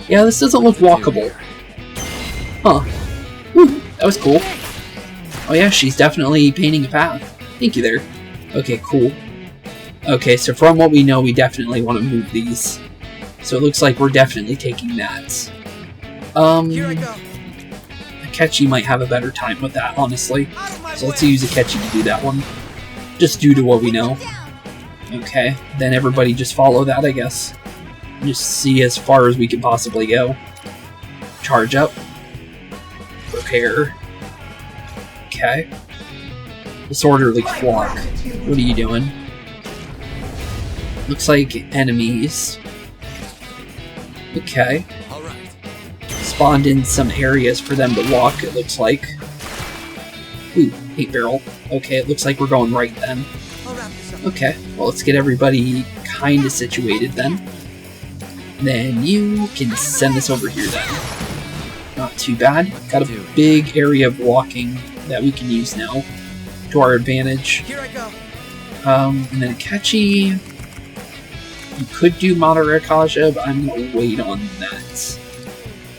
Yeah, this doesn't look walkable. Huh. Whew, that was cool. Oh yeah, she's definitely painting a path. Thank you there. Okay, cool. Okay, so from what we know, we definitely want to move these. So it looks like we're definitely taking that. Here I go. Akechi might have a better time with that, honestly. So let's use Akechi to do that one. Just due to what we know. Okay, then everybody just follow that, I guess. Just see as far as we can possibly go. Charge up. Prepare. Okay. Disorderly flock. What are you doing? Looks like enemies. Okay. Spawned in some areas for them to walk, it looks like. Ooh, hate barrel. Okay, it looks like we're going right then. Okay, well let's get everybody kinda situated then. Then you can send this over here then. Not too bad. Got a big area of walking that we can use now to our advantage. Here I go. And then Akechi, you could do Madara Akaja, but I'm gonna wait on that.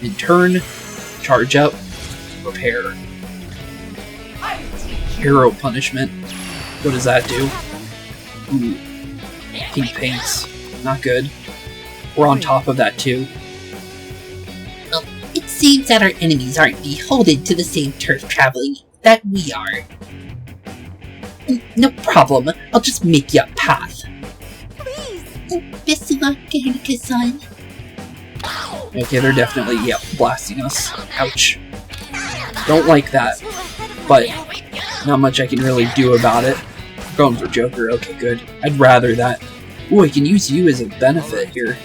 In turn, charge up, repair. Hero punishment. What does that do? Ooh, pink paints. Not good. We're on top of that too. Well, it seems that our enemies aren't beholden to the same turf traveling that we are. No problem, I'll just make you a path. Please. Best of luck, Erina-san. Okay, they're definitely, yep, blasting us. Ouch. Don't like that, but not much I can really do about it. Going for Joker, okay, good. I'd rather that. Ooh, I can use you as a benefit here.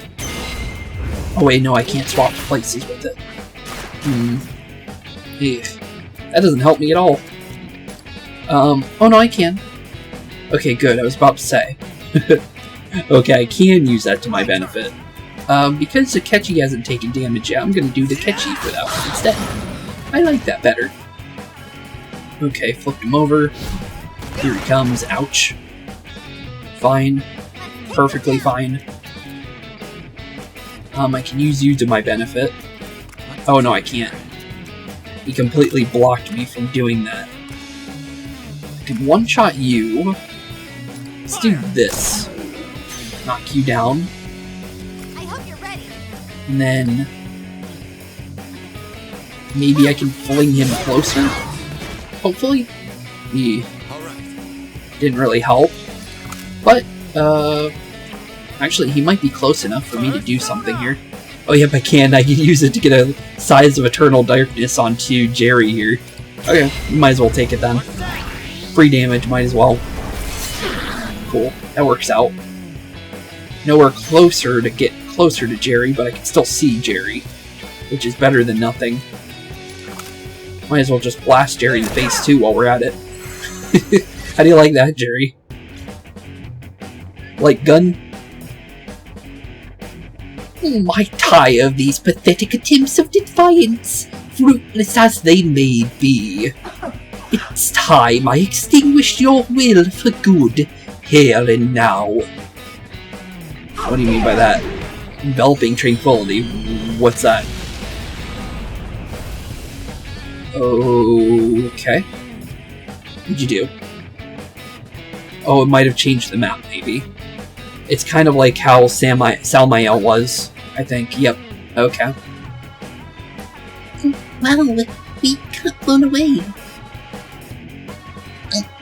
Oh wait, no, I can't swap places with it. Eef. That doesn't help me at all. Oh no, I can. Okay, good, I was about to say. Okay, I can use that to my benefit. Because Akechi hasn't taken damage yet, I'm gonna do the Akechi for that one instead. I like that better. Okay, flipped him over. Here he comes, ouch. Fine. Perfectly fine. I can use you to my benefit. Oh no, I can't. He completely blocked me from doing that. I can one-shot you. Let's do this. Knock you down. I hope you're ready. And then maybe I can fling him closer? Hopefully? He didn't really help. But, actually he might be close enough for me to do something here. Oh yep, I can use it to get a Size of Eternal Darkness onto Jerry here. Okay, might as well take it then. Free damage, might as well. Cool, that works out. Nowhere closer to get closer to Jerry, but I can still see Jerry, which is better than nothing. Might as well just blast Jerry in the face too while we're at it. How do you like that, Jerry? Like gun? I tire of these pathetic attempts of defiance, fruitless as they may be. It's time I extinguished your will for good, here and now. What do you mean by that? Enveloping tranquility? What's that? Okay. What'd you do? Oh, it might have changed the map, maybe. It's kind of like how Salmael was, I think. Yep. Okay. Well, we got blown away.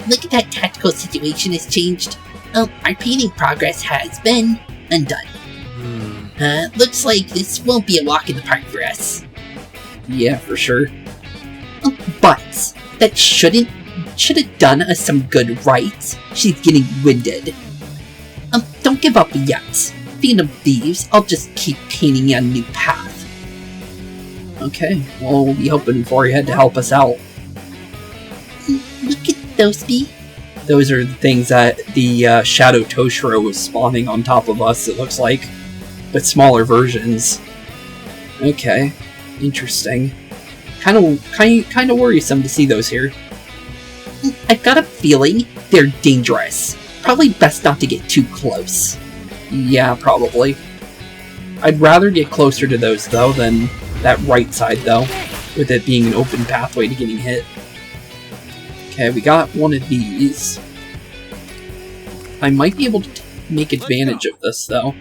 Look at that tactical situation has changed. Our painting progress has been undone. Looks like this won't be a walk in the park for us. Yeah, for sure. But that should have done us some good, right? She's getting winded. Don't give up yet. Phantom Thieves, I'll just keep painting you a new path. Okay, well, we'll be hoping for you to help us out. Look at those be. Those are the things that the Shadow Toshiro was spawning on top of us, it looks like. But smaller versions. Okay, interesting. Kind of worrisome to see those here. I've got a feeling they're dangerous. Probably best not to get too close. Yeah, probably. I'd rather get closer to those, though, than that right side, though, with it being an open pathway to getting hit. Okay, we got one of these. I might be able to make advantage of this, though.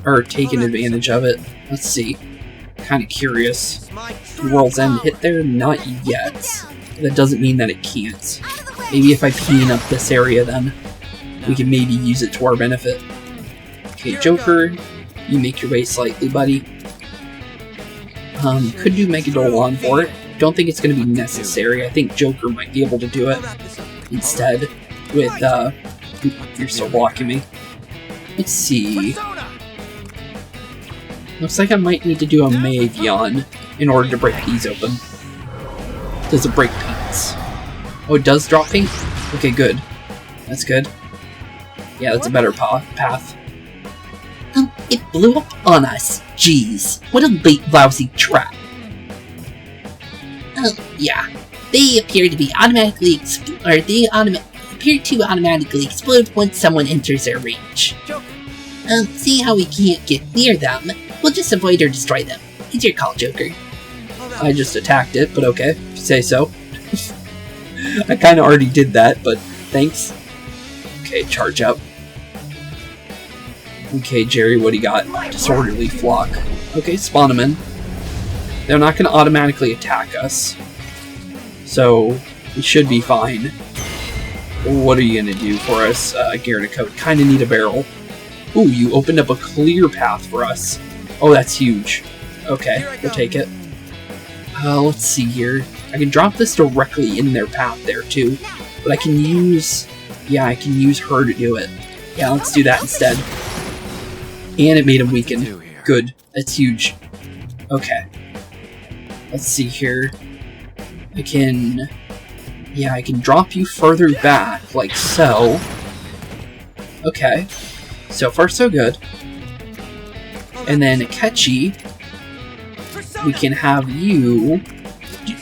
Or take an advantage of it. Let's see. Kind of curious. World's End hit there? Not yet. That doesn't mean that it can't. Maybe if I clean up this area, then we can maybe use it to our benefit. Okay, Joker, you make your way slightly, buddy. Could do Megadolon for it. Don't think it's going to be necessary. I think Joker might be able to do it instead with, you're still blocking me. Let's see. Looks like I might need to do a Maevion in order to break these open. Does it break paints? Oh, it does drop paint? Okay, good. That's good. Yeah, that's a better path. It blew up on us. Jeez, what a late lousy trap. Yeah. They appear to be automatically explode once someone enters their range. See how we can't get near them. We'll just avoid or destroy them. It's your call, Joker. I just attacked it, but okay, if you say so. I kind of already did that, but thanks. Okay, charge up. Okay, Jerry, what do you got? Disorderly Flock. Okay, spawn them in. They're not going to automatically attack us, so we should be fine. What are you going to do for us, Gyarados? Kind of need a barrel. Ooh, you opened up a clear path for us. Oh, that's huge. Okay, we'll take it. Let's see here. I can drop this directly in their path there, too. But I can use... Yeah, I can use her to do it. Yeah, let's do that instead. And it made him weaken. Good. That's huge. Okay. Let's see here. I can... Yeah, I can drop you further back, like so. Okay. So far, so good. And then Akechi, we can have you...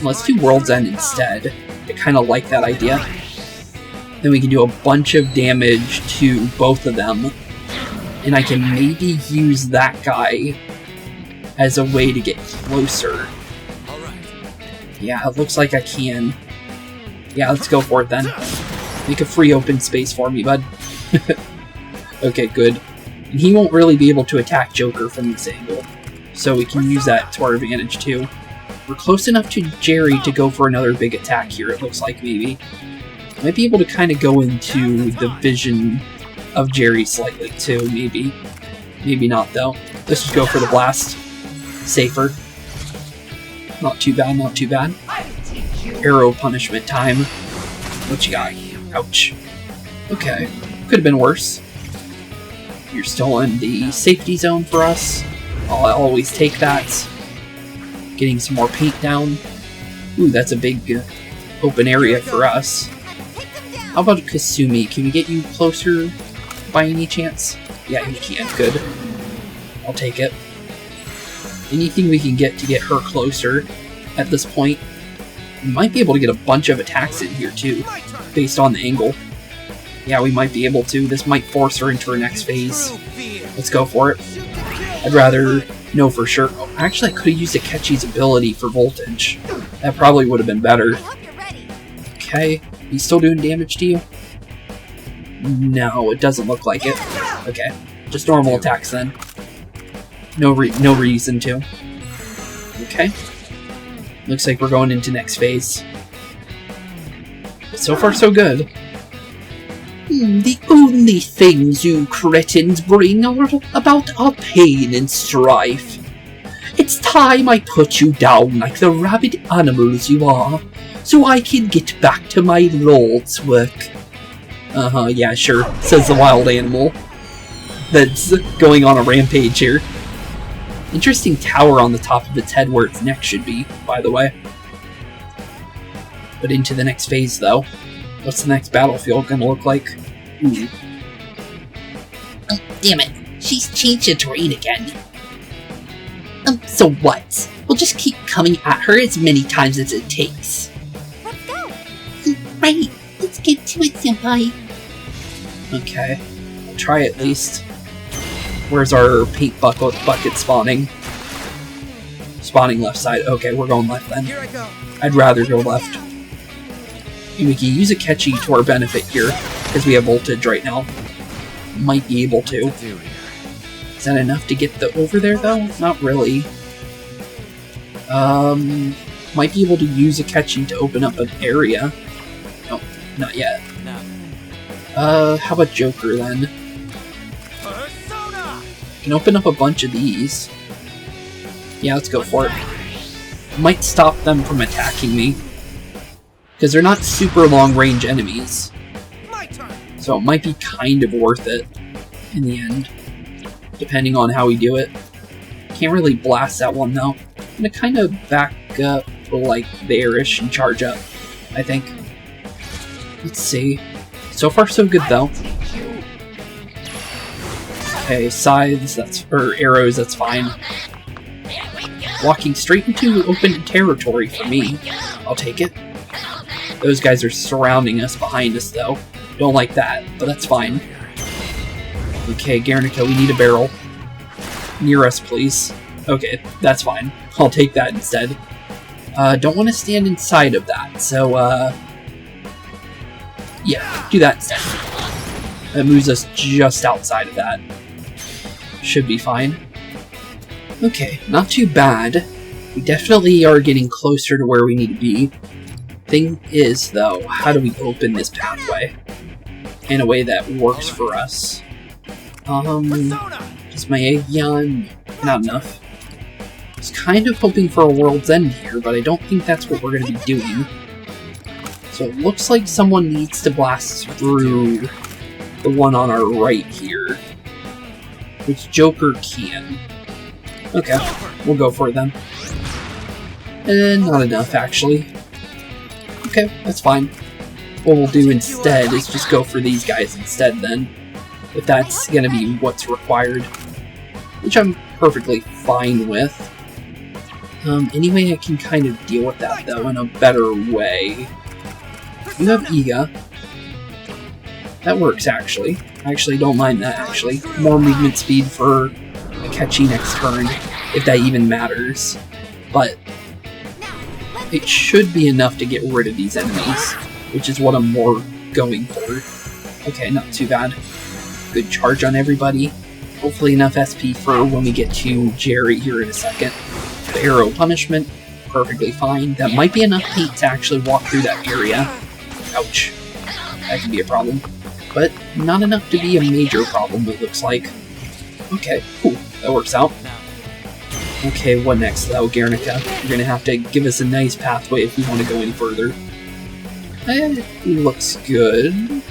Let's do World's End instead. I kind of like that idea. Then we can do a bunch of damage to both of them. And I can maybe use that guy as a way to get closer. Yeah, it looks like I can. Yeah, let's go for it then. Make a free open space for me, bud. Okay, good. And he won't really be able to attack Joker from this angle. So we can use that to our advantage too. We're close enough to Jerry to go for another big attack here, it looks like, maybe. Might be able to kind of go into the vision of Jerry slightly too, maybe. Maybe not, though. Let's just go for the blast. Safer. Not too bad, not too bad. Arrow punishment time. What you got? Ouch. Okay. Could have been worse. You're still in the safety zone for us. I'll always take that. Getting some more paint down. Ooh, that's a big open area for us. How about Kasumi? Can we get you closer by any chance? Yeah, you can. Good. I'll take it. Anything we can get to get her closer at this point. We might be able to get a bunch of attacks in here too, based on the angle. Yeah, we might be able to. This might force her into her next phase. Let's go for it. I'd rather know for sure. Oh, actually, I could have used Akechi's ability for voltage. That probably would have been better. Okay, he's still doing damage to you? No, it doesn't look like it. Okay, just normal attacks then. No reason to. Okay. Looks like we're going into next phase. So far, so good. The only things you cretins bring are about our pain and strife. It It's time I put you down like the rabid animals you are, so I can get back to my lord's work. Yeah, sure, says the wild animal that's going on a rampage here. Interesting tower on the top of its head where its neck should be, by the way. But into the next phase, though. What's the next battlefield gonna look like? Ooh. Oh, damn it. She's changed the terrain again. So what? We'll just keep coming at her as many times as it takes. Let's go! Right. Let's get to it, senpai. Okay. I'll try at least. Where's our paint bucket spawning? Spawning left side. Okay, we're going left then. Here I go. I'd rather go left. And we can use Akechi to our benefit here, because we have voltage right now. Might be able to. Is that enough to get over there, though? Not really. Might be able to use Akechi to open up an area. No, not yet. How about Joker, then? Can open up a bunch of these. Yeah, let's go for it. Might stop them from attacking me. Because they're not super long-range enemies. So it might be kind of worth it in the end. Depending on how we do it. Can't really blast that one, though. I'm gonna kind of back up like there-ish and charge up, I think. Let's see. So far, so good, though. Okay, scythes, or arrows, that's fine. Walking straight into open territory for me. I'll take it. Those guys are surrounding us, behind us, though. Don't like that, but that's fine. Okay, Guernica, we need a barrel. Near us, please. Okay, that's fine. I'll take that instead. Don't want to stand inside of that, so, yeah, do that instead. That moves us just outside of that. Should be fine. Okay, not too bad. We definitely are getting closer to where we need to be. Thing is, though, how do we open this pathway in a way that works for us? Is my Aeon not enough? I was kind of hoping for a World's End here, but I don't think that's what we're going to be doing. So it looks like someone needs to blast through the one on our right here. Which Joker can. Okay, we'll go for it then. And not enough, actually. Okay, that's fine. What we'll do instead is just go for these guys instead then. If that's gonna be what's required. Which I'm perfectly fine with. Anyway, I can kind of deal with that, though, in a better way. You have Iga. That works, actually. I actually don't mind that, actually. More movement speed for Akechi next turn, if that even matters. But it should be enough to get rid of these enemies, which is what I'm more going for. Okay, not too bad. Good charge on everybody. Hopefully enough SP for when we get to Jerry here in a second. The arrow punishment, perfectly fine. That might be enough paint to actually walk through that area. Ouch. That can be a problem. But not enough to be a major problem, it looks like. Okay, cool. That works out. Okay, what next, though, Guernica? You're gonna have to give us a nice pathway if we want to go any further. It looks good. You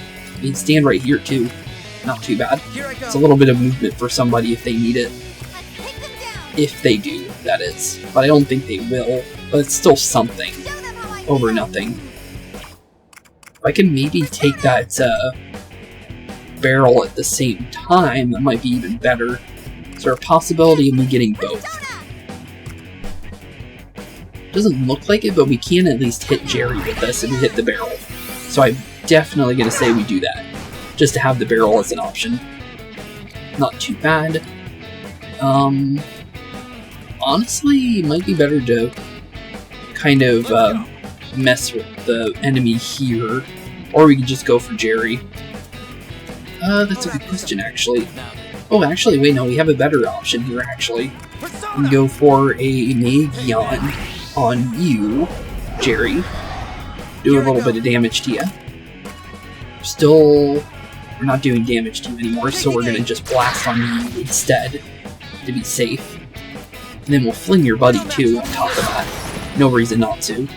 can stand right here, too. Not too bad. It's a little bit of movement for somebody if they need it. If they do, that is. But I don't think they will. But it's still something. Over nothing. If I can maybe take that barrel at the same time, that might be even better. Is there a possibility of me getting both? Doesn't look like it, but we can at least hit Jerry with this and hit the barrel. So I'm definitely going to say we do that. Just to have the barrel as an option. Not too bad. Honestly, it might be better to kind of mess with the enemy here. Or we could just go for Jerry. That's a good question, actually. Oh, actually, wait, no, we have a better option here, actually. We can go for a Nagion on you, Jerry. Do a little bit of damage to you. Still, we're not doing damage to you anymore, so we're gonna just blast on you instead, to be safe. And then we'll fling your buddy too on top of that. No reason not to.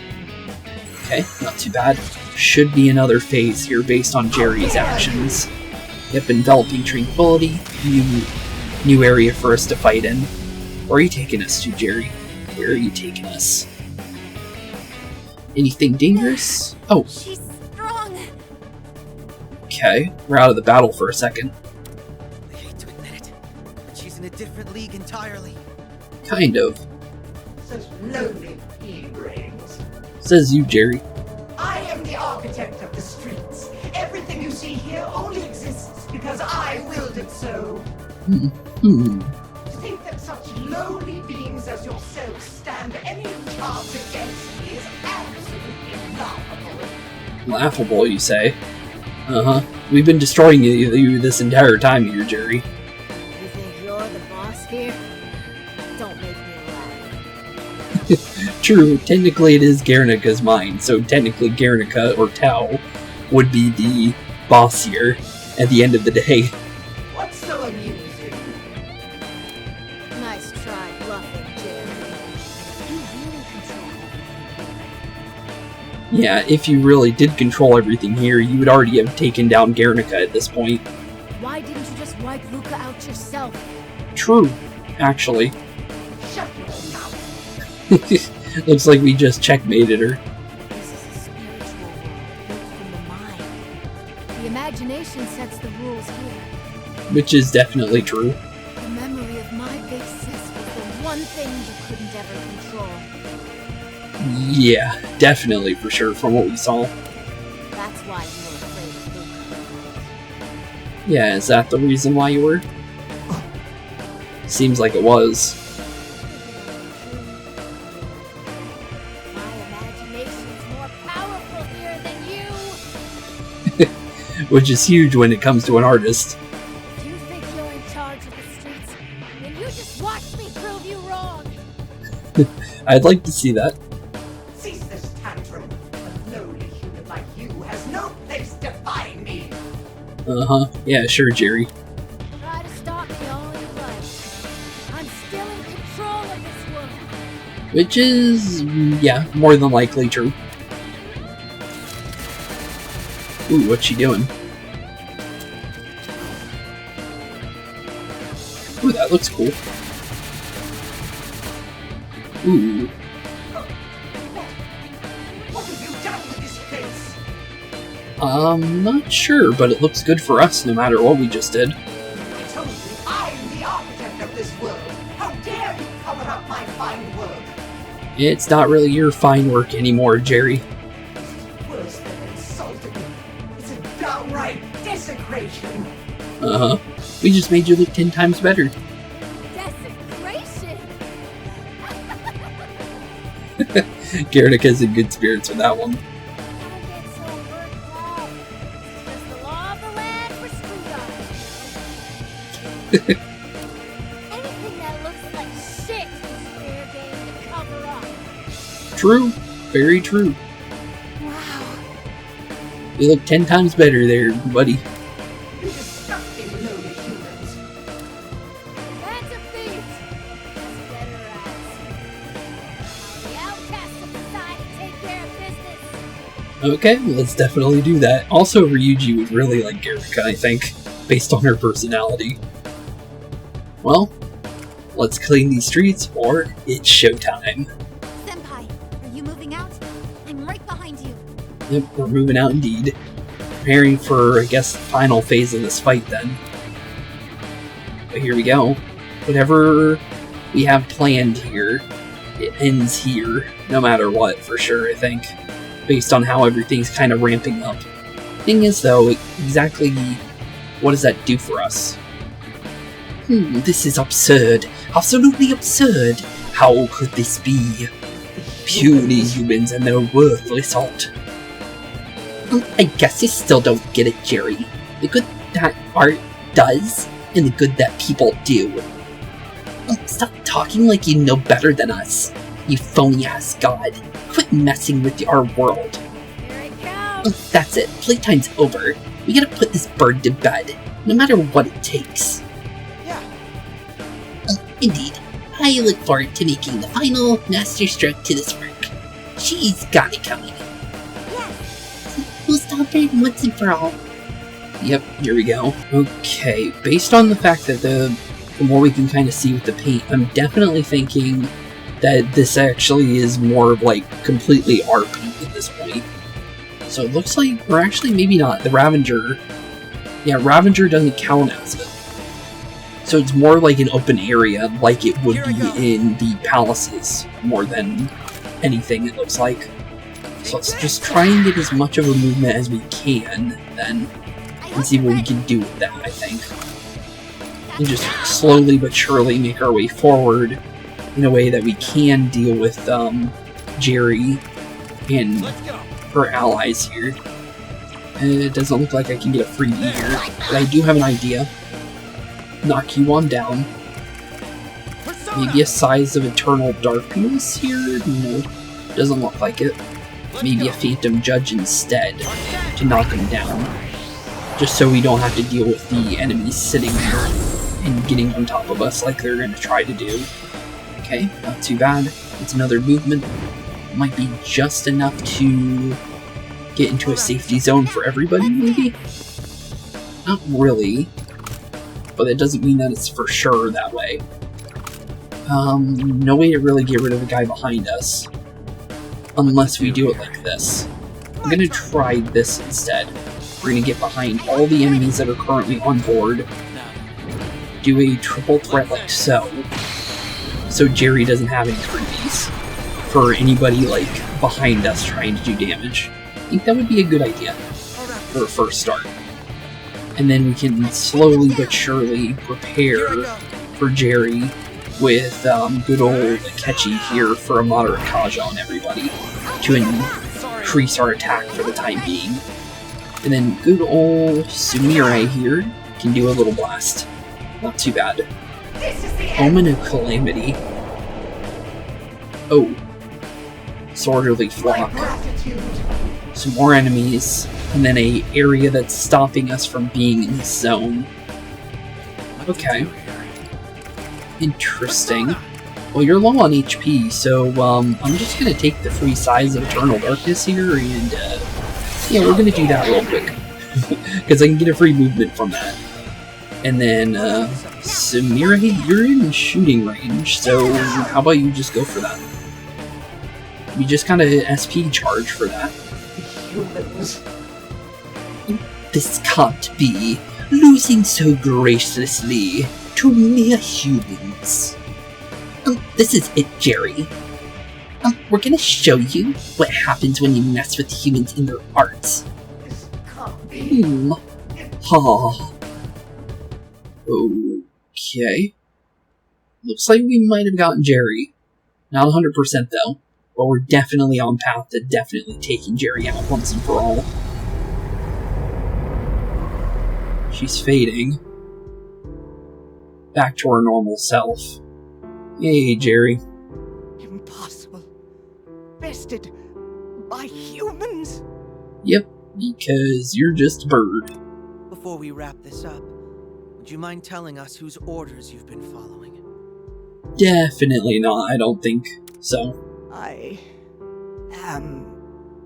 Okay, not too bad. Should be another phase here based on Jerry's actions. Yep, enveloping tranquility. New area for us to fight in. Where are you taking us to, Jerry? Where are you taking us? Anything dangerous? Oh. She's strong. Okay, we're out of the battle for a second. I hate to admit it, but she's in a different league entirely. Kind of. Such lonely pea brains. Says you, Jerry. I am the architect of the streets. Everything you see here only exists because I willed it so. To think that such lowly beings as yourself stand any chance against me is absolutely laughable. Laughable, you say? Uh-huh. We've been destroying you this entire time here, Jerry. You think you're the boss here? Don't make me laugh. True, technically it is Guernica's mine, so technically Guernica, or Tau, would be the boss here at the end of the day. What's so amusing? Nice try bluffing, Jerry. You really control everything. Yeah, if you really did control everything here, you would already have taken down Guernica at this point. Why didn't you just wipe Luca out yourself? True, actually. Shut your mouth. Looks like we just checkmated her. This is a spiritual world built from the mind. The imagination sets the rules here. Which is definitely true. The memory of my big sis was the one thing you couldn't ever control. Yeah, definitely for sure from what we saw. That's why you were afraid of Luca. Yeah, is that the reason why you were? Seems like it was. My imagination's more powerful here than you! Which is huge when it comes to an artist. If you think you're in charge of the streets, then you just watch me prove you wrong! I'd like to see that. Cease this tantrum. A lowly human like you has no place defying me. Uh-huh. Yeah, sure, Jerry. Try to stop me all you like. I'm still in control of this world. Which is, yeah, more than likely true. Ooh, what's she doing? Ooh, that looks cool. Ooh. What have you done with this place? I'm not sure, but it looks good for us no matter what we just did. I told you I'm the architect of this world. How dare you cover up my fine work? It's not really your fine work anymore, Jerry. This is worse than insulting. It's a downright desecration. Uh-huh. We just made you look 10 times better. Desecration! Guernica's in good spirits with that one. Don't get so worked up. It's just the law of the land for screwed up. Anything that looks like shit is fair game to cover up. True. Very true. Wow. You look 10 times better there, buddy. You disgusting lowly humans. Phantom Thieves! That's better eyes. The outcasts of society take care of business. Okay, let's definitely do that. Also, Ryuji would really like Guernica, I think, based on her personality. Well, let's clean these streets, or it's showtime. Senpai, are you moving out? I'm right behind you. Yep, we're moving out indeed. Preparing for, I guess, the final phase of this fight then. But here we go. Whatever we have planned here, it ends here, no matter what, for sure, I think. Based on how everything's kind of ramping up. Thing is, though, exactly what does that do for us? This is absurd. Absolutely absurd. How could this be? Puny humans and their worthless art. I guess you still don't get it, Jerry. The good that art does, and the good that people do. Stop talking like you know better than us, you phony-ass god. Quit messing with our world. Here it comes! That's it. Playtime's over. We gotta put this bird to bed, no matter what it takes. Yeah. Indeed. I look forward to making the final masterstroke to this work. She's got it coming. Yes. We'll stop her once and for all. Yep, here we go. Okay, based on the fact that the more we can kind of see with the paint, I'm definitely thinking that this actually is more of like completely RP at this point. So it looks like, or actually maybe not, the Ravager. Yeah, Ravager doesn't count as it. So it's more like an open area, like it would be in the palaces, more than anything it looks like. So let's just try and get as much of a movement as we can, then, and see what we can do with that, I think. And just slowly but surely make our way forward in a way that we can deal with Jerry and her allies here. And it doesn't look like I can get a freebie here, but I do have an idea. Knock you on down. Maybe a size of Eternal Darkness here? No, doesn't look like it. Maybe a Phantom Judge instead to knock him down. Just so we don't have to deal with the enemies sitting there and getting on top of us like they're going to try to do. Okay, not too bad. It's another movement. Might be just enough to get into a safety zone for everybody, maybe? Not really. But it doesn't mean that it's for sure that way. No way to really get rid of the guy behind us. Unless we do it like this. I'm gonna try this instead. We're gonna get behind all the enemies that are currently on board. Do a triple threat like so. So Jerry doesn't have any freebies for anybody like behind us trying to do damage. I think that would be a good idea for a first start. And then we can slowly but surely prepare for Jerry with good old Akechi here for a moderate Kaja on everybody to increase our attack for the time being. And then good old Sumire here can do a little blast. Not too bad. Omen of Calamity. Oh. Disorderly Flock. Some more enemies. And then a area that's stopping us from being in this zone. Okay. Interesting. Well, you're low on HP, so I'm just gonna take the free size of Eternal Darkness here, and yeah, we're gonna do that real quick. Because I can get a free movement from that. And then, Sumire, you're in shooting range, so how about you just go for that? You just kind of SP charge for that. Humans. This can't be. Losing so graciously to mere humans. This is it, Jerry. We're gonna show you what happens when you mess with humans in their arts. This can't be. Ha. Okay. Looks like we might have gotten Jerry. Not 100% though, but we're definitely on path to definitely taking Jerry out once and for all. She's fading. Back to her normal self. Hey, Jerry. Impossible. Bested by humans? Yep, because you're just a bird. Before we wrap this up, would you mind telling us whose orders you've been following? Definitely not, I don't think so. I am...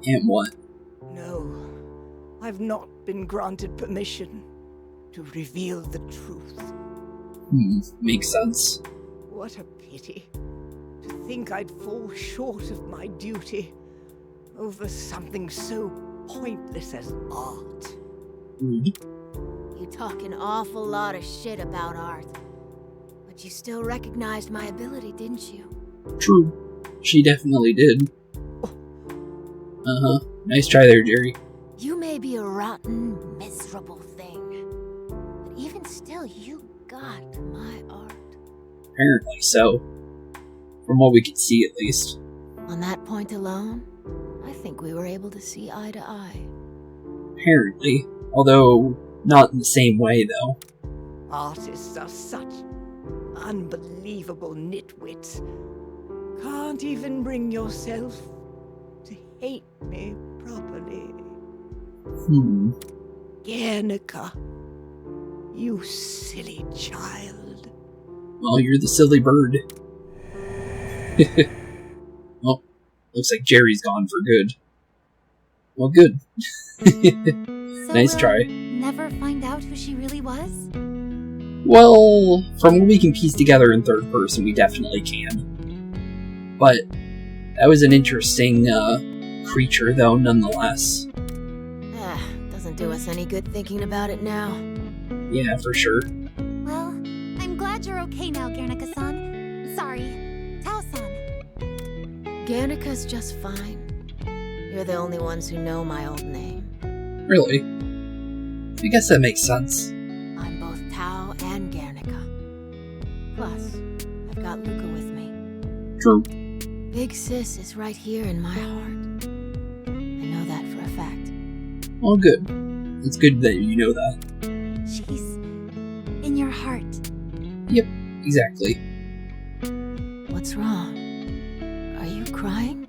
And what? No. I've not been granted permission to reveal the truth. Makes sense. What a pity. To think I'd fall short of my duty over something so pointless as art. You talk an awful lot of shit about art. But you still recognized my ability, didn't you? True. She definitely did. Uh-huh. Nice try there, Jerry. You may be a rotten, miserable thing. But even still, you got my art. Apparently so. From what we could see, at least. On that point alone, I think we were able to see eye to eye. Apparently. Although, not in the same way, though. Artists are such unbelievable nitwits. Can't even bring yourself to hate me properly. Guernica, you silly child. Well, you're the silly bird. Well, looks like Jerry's gone for good. Well, good. So Nice we'll try. never find out who she really was? Well, from what we can piece together in third person, we definitely can. But that was an interesting creature, though, nonetheless. Doesn't do us any good thinking about it now. Yeah, for sure. Well, I'm glad you're okay now, Guernica-san. Sorry, Tao-san. Guernica's just fine. You're the only ones who know my old name. Really? I guess that makes sense. I'm both Tao and Guernica. Plus, I've got Luca with me. True. Big Sis is right here in my heart. I know that for a fact. Well, good. It's good that you know that. She's in your heart. Yep, exactly. What's wrong? Are you crying?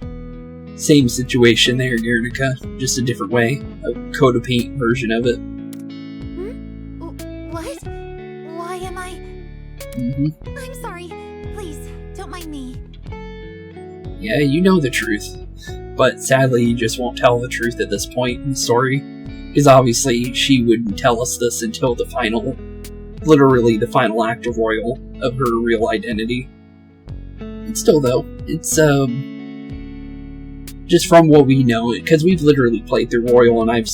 Same situation there, Guernica, just a different way. A coat of paint version of it. What? Why am I... I'm sorry. Please, don't mind me. Yeah, you know the truth. But sadly, you just won't tell the truth at this point in the story. Because obviously, she wouldn't tell us this until the final... literally the final act of Royal of her real identity. And still, though, it's, just from what we know, because we've literally played through Royal and I've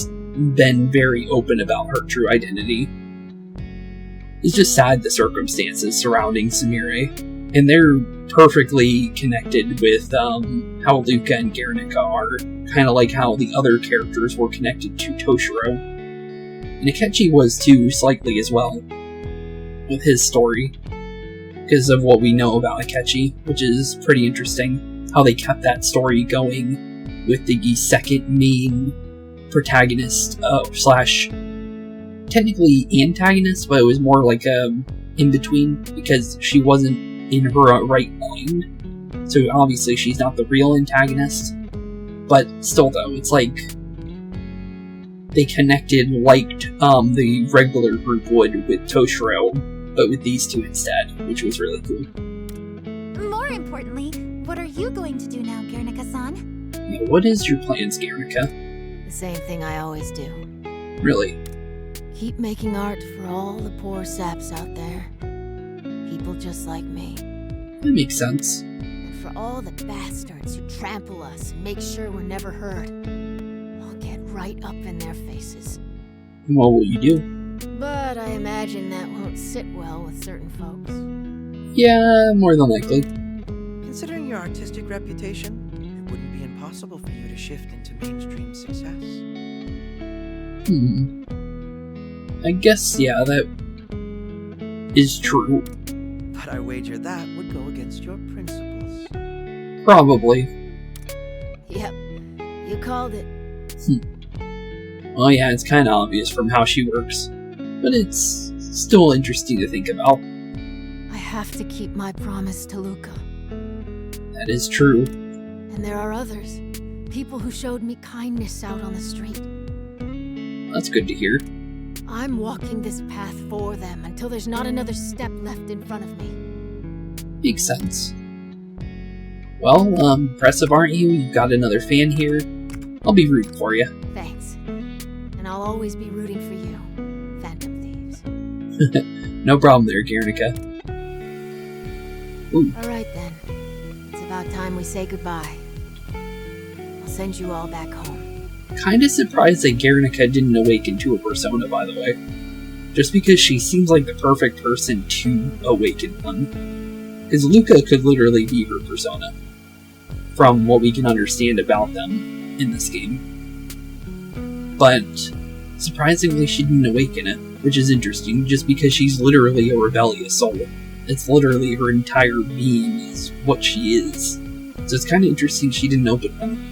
been very open about her true identity. It's just sad the circumstances surrounding Sumire, and they're perfectly connected with how Luca and Guernica are, kind of like how the other characters were connected to Toshiro. And Akechi was too, slightly as well, with his story, because of what we know about Akechi, which is pretty interesting. How they kept that story going with the second main protagonist, slash technically antagonist, but it was more like in between because she wasn't in her right mind. So obviously she's not the real antagonist, but still though, it's like they connected like the regular group would with Toshiro, but with these two instead, which was really cool. More importantly, what are you going to do now, Guernica-san? Now, what is your plans, Guernica? The same thing I always do. Really? Keep making art for all the poor saps out there. People just like me. That makes sense. And for all the bastards who trample us and make sure we're never heard, I'll get right up in their faces. And what will you do? But I imagine that won't sit well with certain folks. Yeah, more than likely. Considering your artistic reputation, it wouldn't be impossible for you to shift into mainstream success. I guess, yeah, that is true. But I wager that would go against your principles. Probably. Yep, you called it. Well, yeah, it's kind of obvious from how she works, but it's still interesting to think about. I have to keep my promise to Luca. That is true. And there are others. People who showed me kindness out on the street. That's good to hear. I'm walking this path for them until there's not another step left in front of me. Makes sense. Well, impressive, aren't you? You've got another fan here. I'll be rooting for you. Thanks. And I'll always be rooting for you, Phantom Thieves. No problem there, Guernica. Ooh. Alright then. It's about time we say goodbye. I'll send you all back home. Kinda surprised that Guernica didn't awaken to a persona, by the way. Just because she seems like the perfect person to awaken one. Because Luca could literally be her persona, from what we can understand about them in this game. But surprisingly, she didn't awaken it, which is interesting, just because she's literally a rebellious soul. It's literally her entire being is what she is. So it's kind of interesting she didn't open one.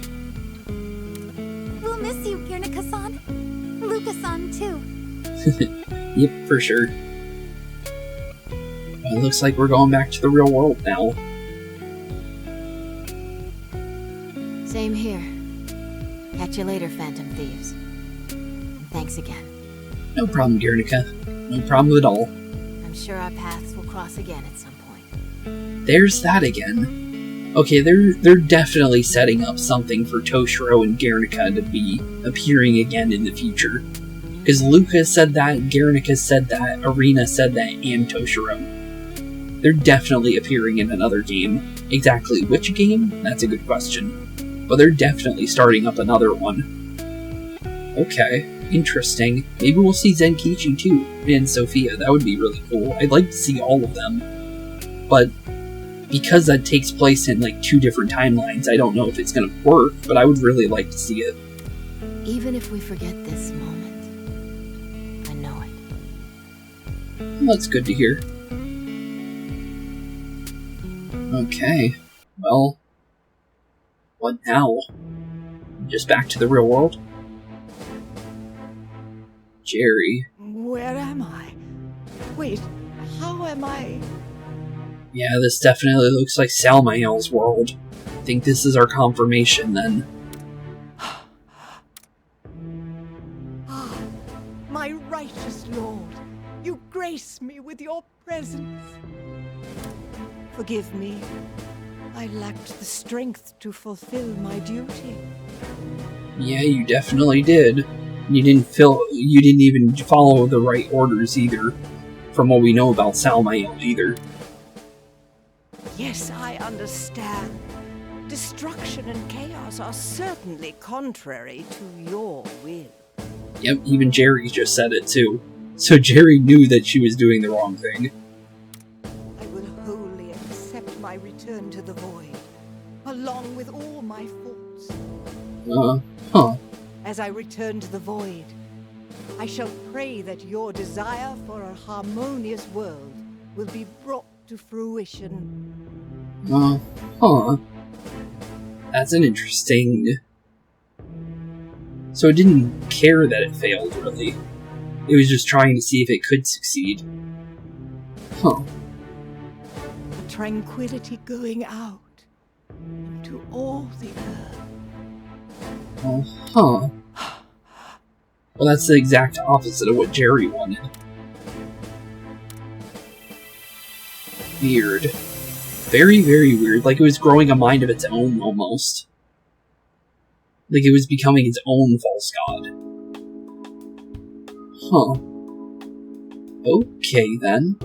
We'll miss you, Guernica-san. Luca-san, too. Yep, for sure. Well, it looks like we're going back to the real world now. Same here. Catch you later, Phantom Thieves. And thanks again. No problem, Guernica. No problem at all. I'm sure our paths will cross again at some point. There's that again. Okay, they're definitely setting up something for Toshiro and Guernica to be appearing again in the future. Because Luca said that, Guernica said that, Erina said that, and Toshiro. They're definitely appearing in another game. Exactly which game? That's a good question. But they're definitely starting up another one. Okay, interesting. Maybe we'll see Zenkichi too, and Sophia. That would be really cool. I'd like to see all of them. But because that takes place in like 2 different timelines, I don't know if it's going to work, but I would really like to see it. Even if we forget this moment, I know it. Well, that's good to hear. Okay, well, what now? Just back to the real world? Jerry. Where am I? Wait, how am I? Yeah, this definitely looks like Sumaire's world. I think this is our confirmation then. Ah, my righteous lord, you grace me with your presence. Forgive me. I lacked the strength to fulfill my duty. Yeah, you definitely did. You didn't even follow the right orders either, from what we know about Sumire either. Yes, I understand. Destruction and chaos are certainly contrary to your will. Yep, even Jerry just said it too. So Jerry knew that she was doing the wrong thing. I will wholly accept my return to the void, along with all my faults. Huh. As I return to the void, I shall pray that your desire for a harmonious world will be brought to fruition. Huh. That's an interesting... So it didn't care that it failed, really. It was just trying to see if it could succeed. Huh. A tranquility going out into all the earth. Huh. Well, that's the exact opposite of what Jerry wanted. Weird. Very, very weird. Like it was growing a mind of its own, almost. Like it was becoming its own false god. Huh. Okay, then.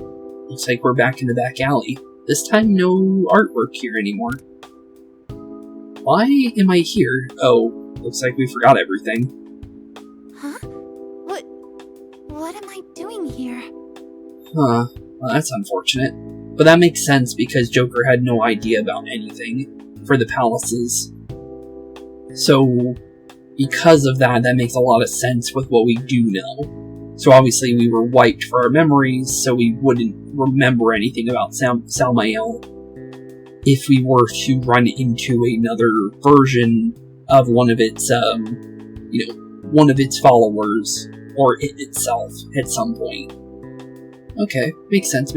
Looks like we're back in the back alley. This time, no artwork here anymore. Why am I here? Oh, looks like we forgot everything. Huh? What am I doing here? Huh. Well, that's unfortunate. But that makes sense because Joker had no idea about anything for the palaces. So, because of that, that makes a lot of sense with what we do know. So obviously we were wiped for our memories, so we wouldn't remember anything about Sumire if we were to run into another version of one of its, one of its followers, or it itself, at some point. Okay, makes sense.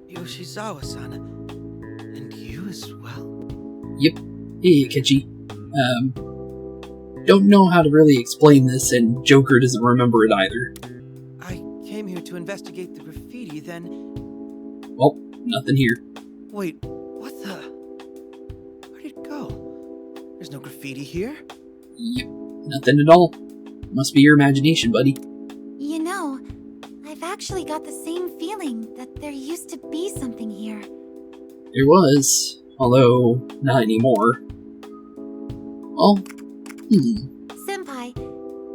Yoshizawa-san, and you as well? Yep. Hey, Akechi. Don't know how to really explain this, and Joker doesn't remember it either. I came here to investigate the graffiti, then... Well, nothing here. Wait, what the... Where'd it go? There's no graffiti here? Yep, nothing at all. Must be your imagination, buddy. You know, I've actually got the same feeling that there used to be something here. There was, although not anymore. Well, Senpai,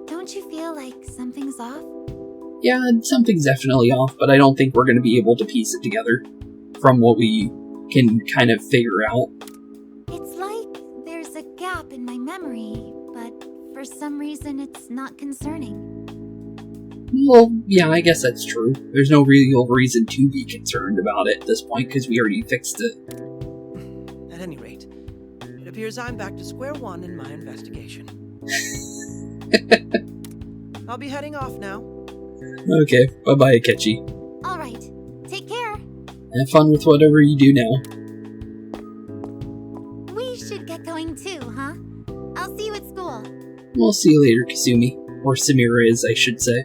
don't you feel like something's off? Yeah, something's definitely off, but I don't think we're going to be able to piece it together from what we can kind of figure out. It's like there's a gap in my memory, but for some reason it's not concerning. Well, yeah, I guess that's true. There's no real reason to be concerned about it at this point, because we already fixed it. At any rate, it appears I'm back to square one in my investigation. I'll be heading off now. Okay, bye-bye, Akechi. Alright, take care. Have fun with whatever you do now. We should get going too, huh? I'll see you at school. We'll see you later, Kasumi. Or Sumire, as I should say.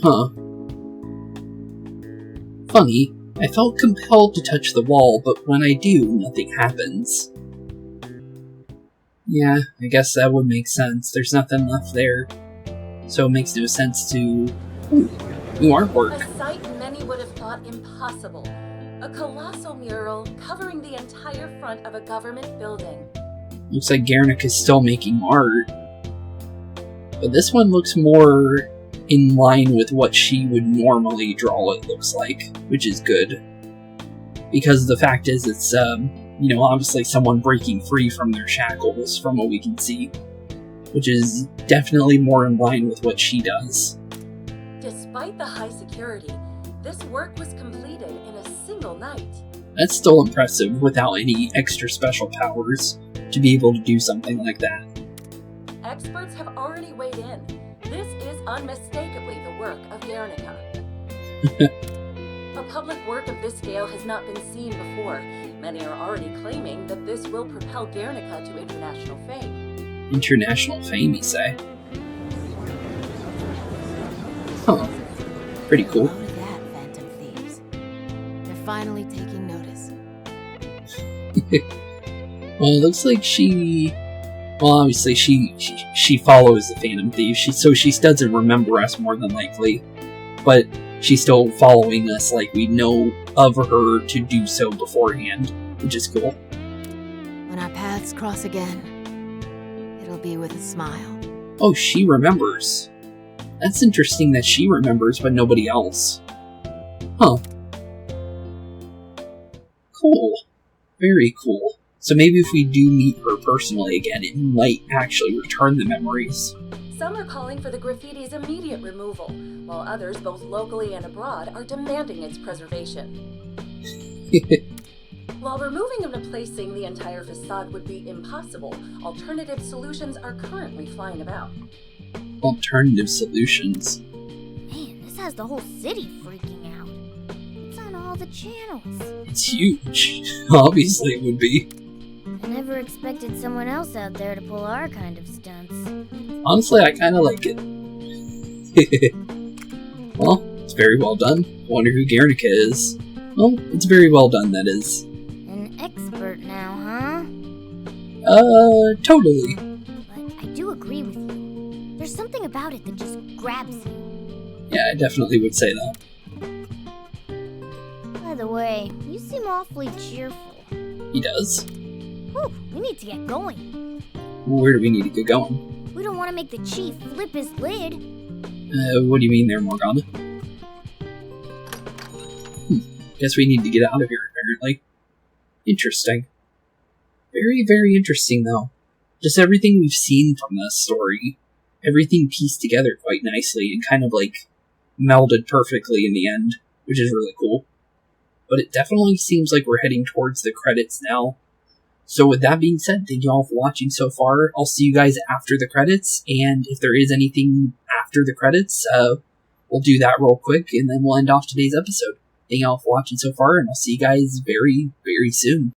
Huh. Funny. I felt compelled to touch the wall, but when I do, nothing happens. Yeah, I guess that would make sense. There's nothing left there. So it makes no sense to... Ooh, new artwork. A sight many would have thought impossible. A colossal mural covering the entire front of a government building. Looks like Guernica is still making art. But this one looks more in line with what she would normally draw, it looks like, which is good. Because the fact is, it's, obviously someone breaking free from their shackles, from what we can see. Which is definitely more in line with what she does. Despite the high security, this work was completed in a single night. That's still impressive without any extra special powers to be able to do something like that. Experts have already weighed in. This is unmistakably the work of Guernica. A public work of this scale has not been seen before. Many are already claiming that this will propel Guernica to international fame. International fame, you say? Huh. Pretty cool. Look at that, Phantom Thieves. They're finally taking notice. Well, it looks like she... Well, obviously she follows the Phantom Thieves, so she doesn't remember us more than likely. But she's still following us like we know of her to do so beforehand, which is cool. When our paths cross again, it'll be with a smile. Oh, she remembers. That's interesting that she remembers, but nobody else. Huh. Cool. Very cool. So maybe if we do meet her personally again, it might actually return the memories. Some are calling for the graffiti's immediate removal, while others, both locally and abroad, are demanding its preservation. While removing and replacing the entire facade would be impossible, alternative solutions are currently flying about. Alternative solutions? Man, this has the whole city freaking out. It's on all the channels. It's huge. Obviously it would be. I never expected someone else out there to pull our kind of stunts. Honestly, I kind of like it. Well, it's very well done. I wonder who Guernica is. Well, it's very well done, that is. An expert now, huh? Totally. But I do agree with you. There's something about it that just grabs you. Yeah, I definitely would say that. By the way, you seem awfully cheerful. He does. Whew, we need to get going. Where do we need to get going? We don't want to make the chief flip his lid. What do you mean there, Morgana? Guess we need to get out of here, apparently. Interesting. Very, very interesting, though. Just everything we've seen from this story, everything pieced together quite nicely and kind of, melded perfectly in the end, which is really cool. But it definitely seems like we're heading towards the credits now. So with that being said, thank you all for watching so far. I'll see you guys after the credits, and if there is anything after the credits, we'll do that real quick, and then we'll end off today's episode. Thank you all for watching so far, and I'll see you guys very, very soon.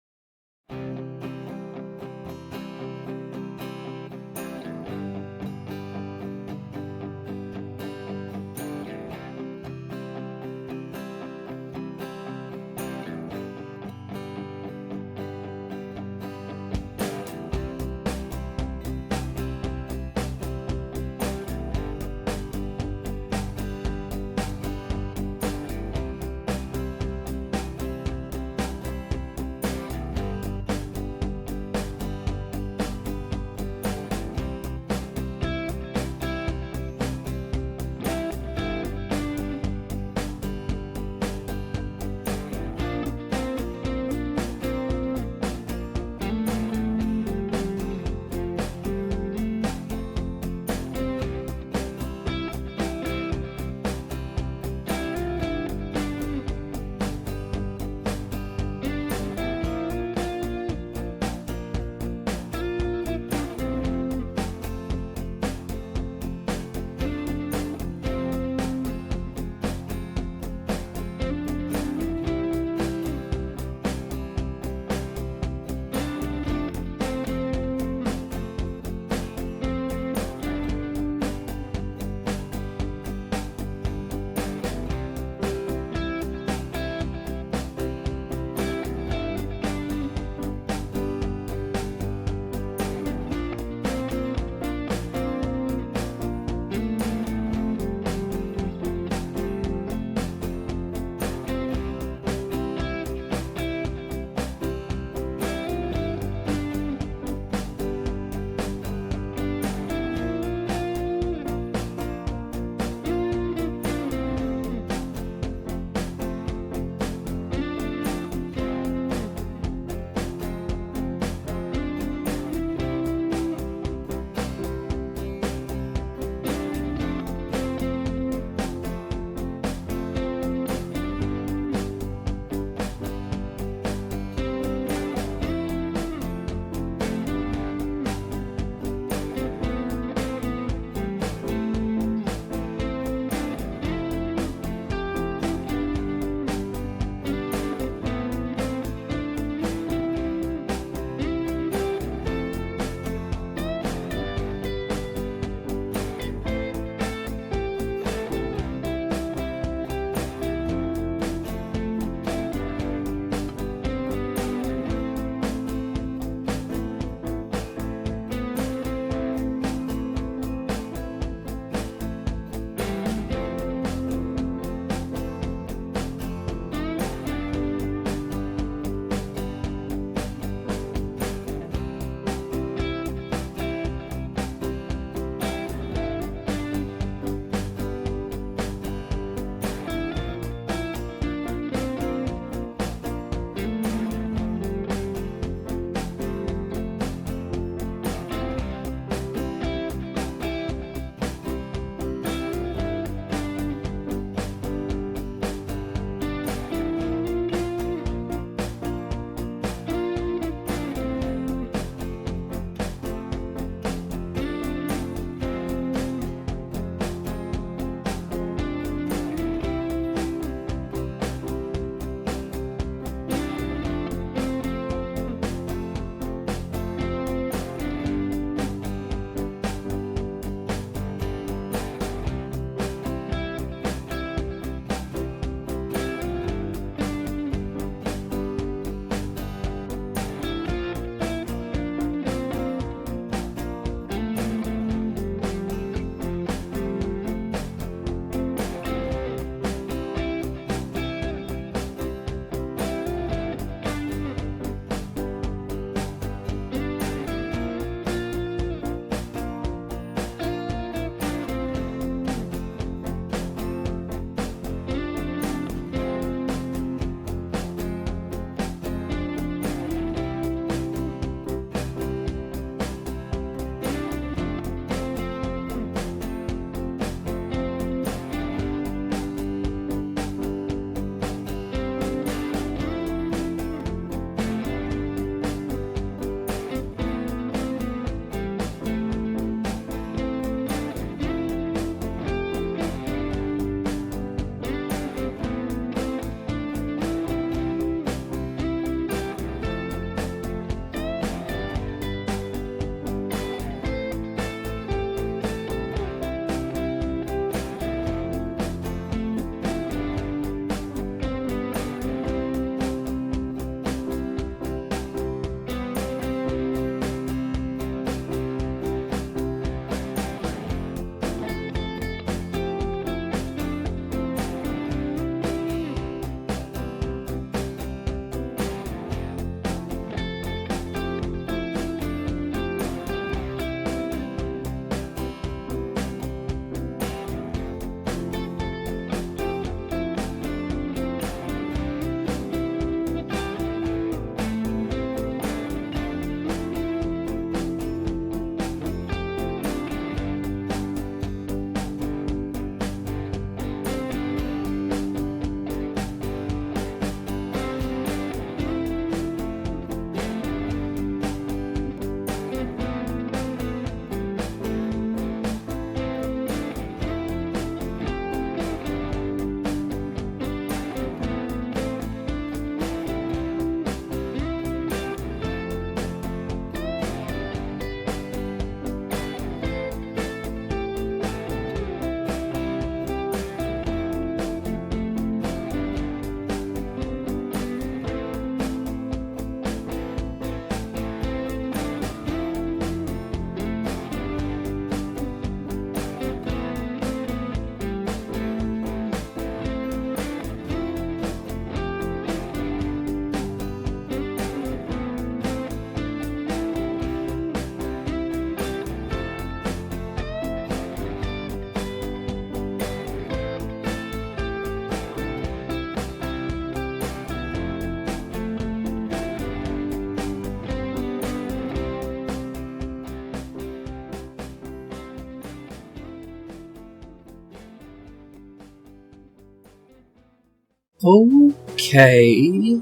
Okay.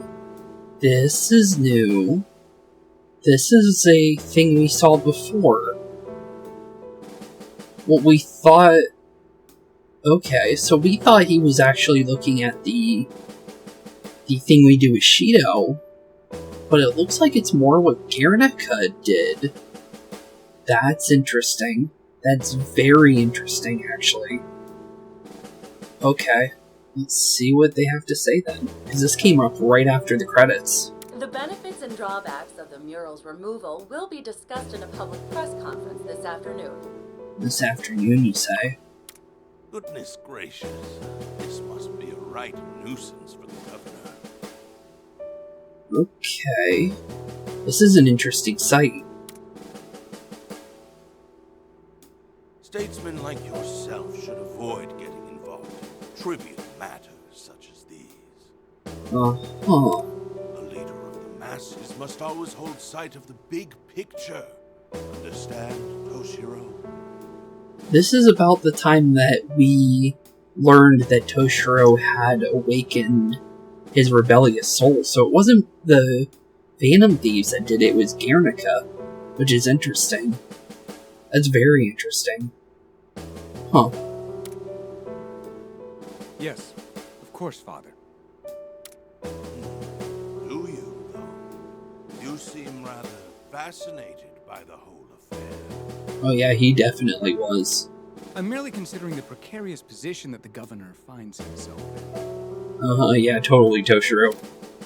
This is new. This is a thing we saw before. What we thought... Okay, so we thought he was actually looking at the thing we do with Shido, but it looks like it's more what Guernica did. That's interesting. That's very interesting, actually. Okay, let's see what they have to say then, because this came up right after the credits. The benefits and drawbacks of the mural's removal will be discussed in a public press conference this afternoon. This afternoon, you say? Goodness gracious, this must be a right nuisance for the governor. Okay. This is an interesting sight. Statesmen like yourself should avoid getting involved in trivial matters such as these. Uh-huh. A leader of the masses must always hold sight of the big picture. Understand, Toshiro? This is about the time that we learned that Toshiro had awakened his rebellious soul, so it wasn't the Phantom Thieves that did it, it was Guernica, which is interesting. That's very interesting. Huh. Yes, of course, Father. Do you, though? You seem rather fascinated by the whole affair. Oh yeah, he definitely was. I'm merely considering the precarious position that the governor finds himself in. Uh-huh, yeah, totally, Toshiro.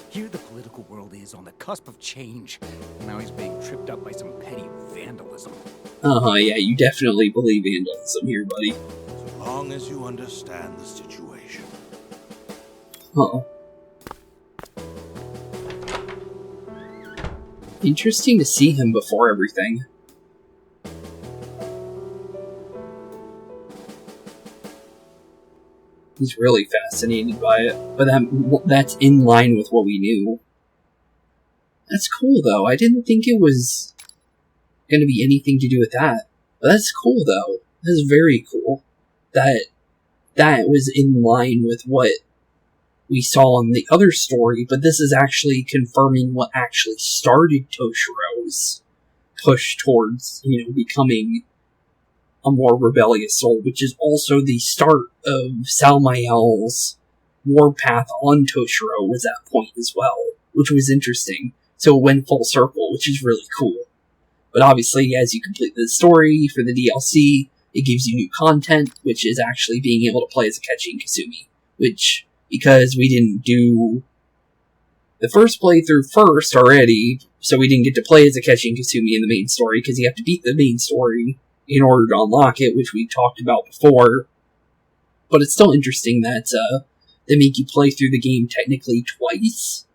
Here the political world is on the cusp of change, and now he's being tripped up by some petty vandalism. Uh-huh, yeah, you definitely believe vandalism here, buddy. So long as you understand the situation. Huh. Interesting to see him before everything. He's really fascinated by it, but that's in line with what we knew. That's cool, though. I didn't think it was going to be anything to do with that. But that's cool, though. That's very cool. That was in line with what we saw in the other story, but this is actually confirming what actually started Toshiro's push towards, becoming a more rebellious soul, which is also the start of Salmael's warpath on Toshiro was that point as well, which was interesting. So it went full circle, which is really cool. But obviously, as you complete the story for the DLC, it gives you new content, which is actually being able to play as Akechi and Kasumi, which, because we didn't do the first playthrough first already, so we didn't get to play as Akechi and Kasumi in the main story, because you have to beat the main story in order to unlock it, which we talked about before. But it's still interesting that they make you play through the game technically twice.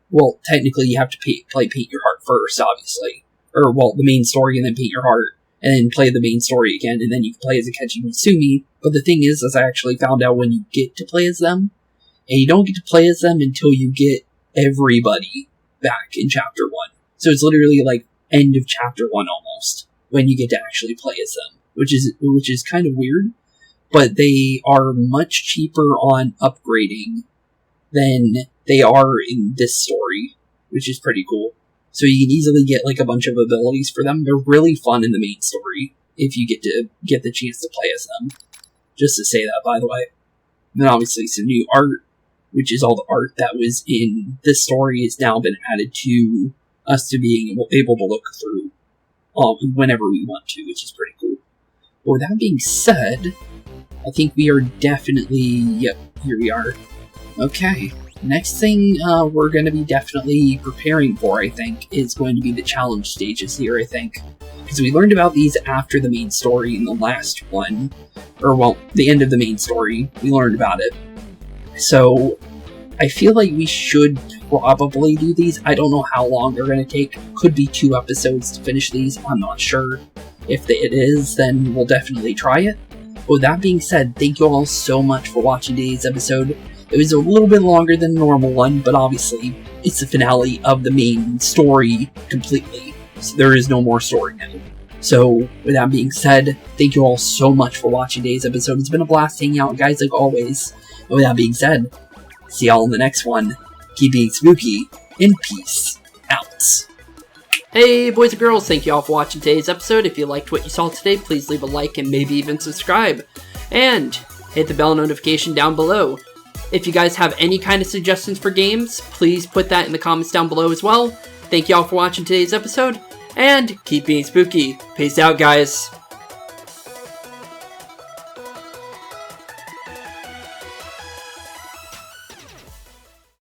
Well, technically you have to play Paint Your Heart first, obviously. Or, well, the main story and then Paint Your Heart, and then play the main story again, and then you can play as Akechi and Kasumi. But the thing is, as I actually found out when you get to play as them, and you don't get to play as them until you get everybody back in Chapter 1. So it's literally like end of Chapter 1 almost, when you get to actually play as them, which is kind of weird, but they are much cheaper on upgrading than they are in this story, which is pretty cool. So you can easily get like a bunch of abilities for them. They're really fun in the main story if you get the chance to play as them. Just to say that, by the way. And then obviously some new art, which is all the art that was in this story, has now been added to us to being able to look through whenever we want to, which is pretty cool. But with that being said, I think we are definitely... Yep, here we are. Okay, next thing we're going to be definitely preparing for, I think, is going to be the challenge stages here, I think. Because we learned about these after the main story in the last one. Or, well, the end of the main story, we learned about it. So, I feel like we should probably do these. I don't know how long they're going to take. Could be 2 episodes to finish these. I'm not sure. If it is, then we'll definitely try it. But with that being said, thank you all so much for watching today's episode. It was a little bit longer than the normal one, but obviously, it's the finale of the main story completely. So there is no more story now. So, with that being said, thank you all so much for watching today's episode. It's been a blast hanging out, guys, like always. And with that being said, See y'all in the next one. Keep being spooky, and peace out. Hey boys and girls, thank you all for watching today's episode. If you liked what you saw today, please leave a like and maybe even subscribe. And hit the bell notification down below. If you guys have any kind of suggestions for games, please put that in the comments down below as well. Thank you all for watching today's episode, and keep being spooky. Peace out, guys.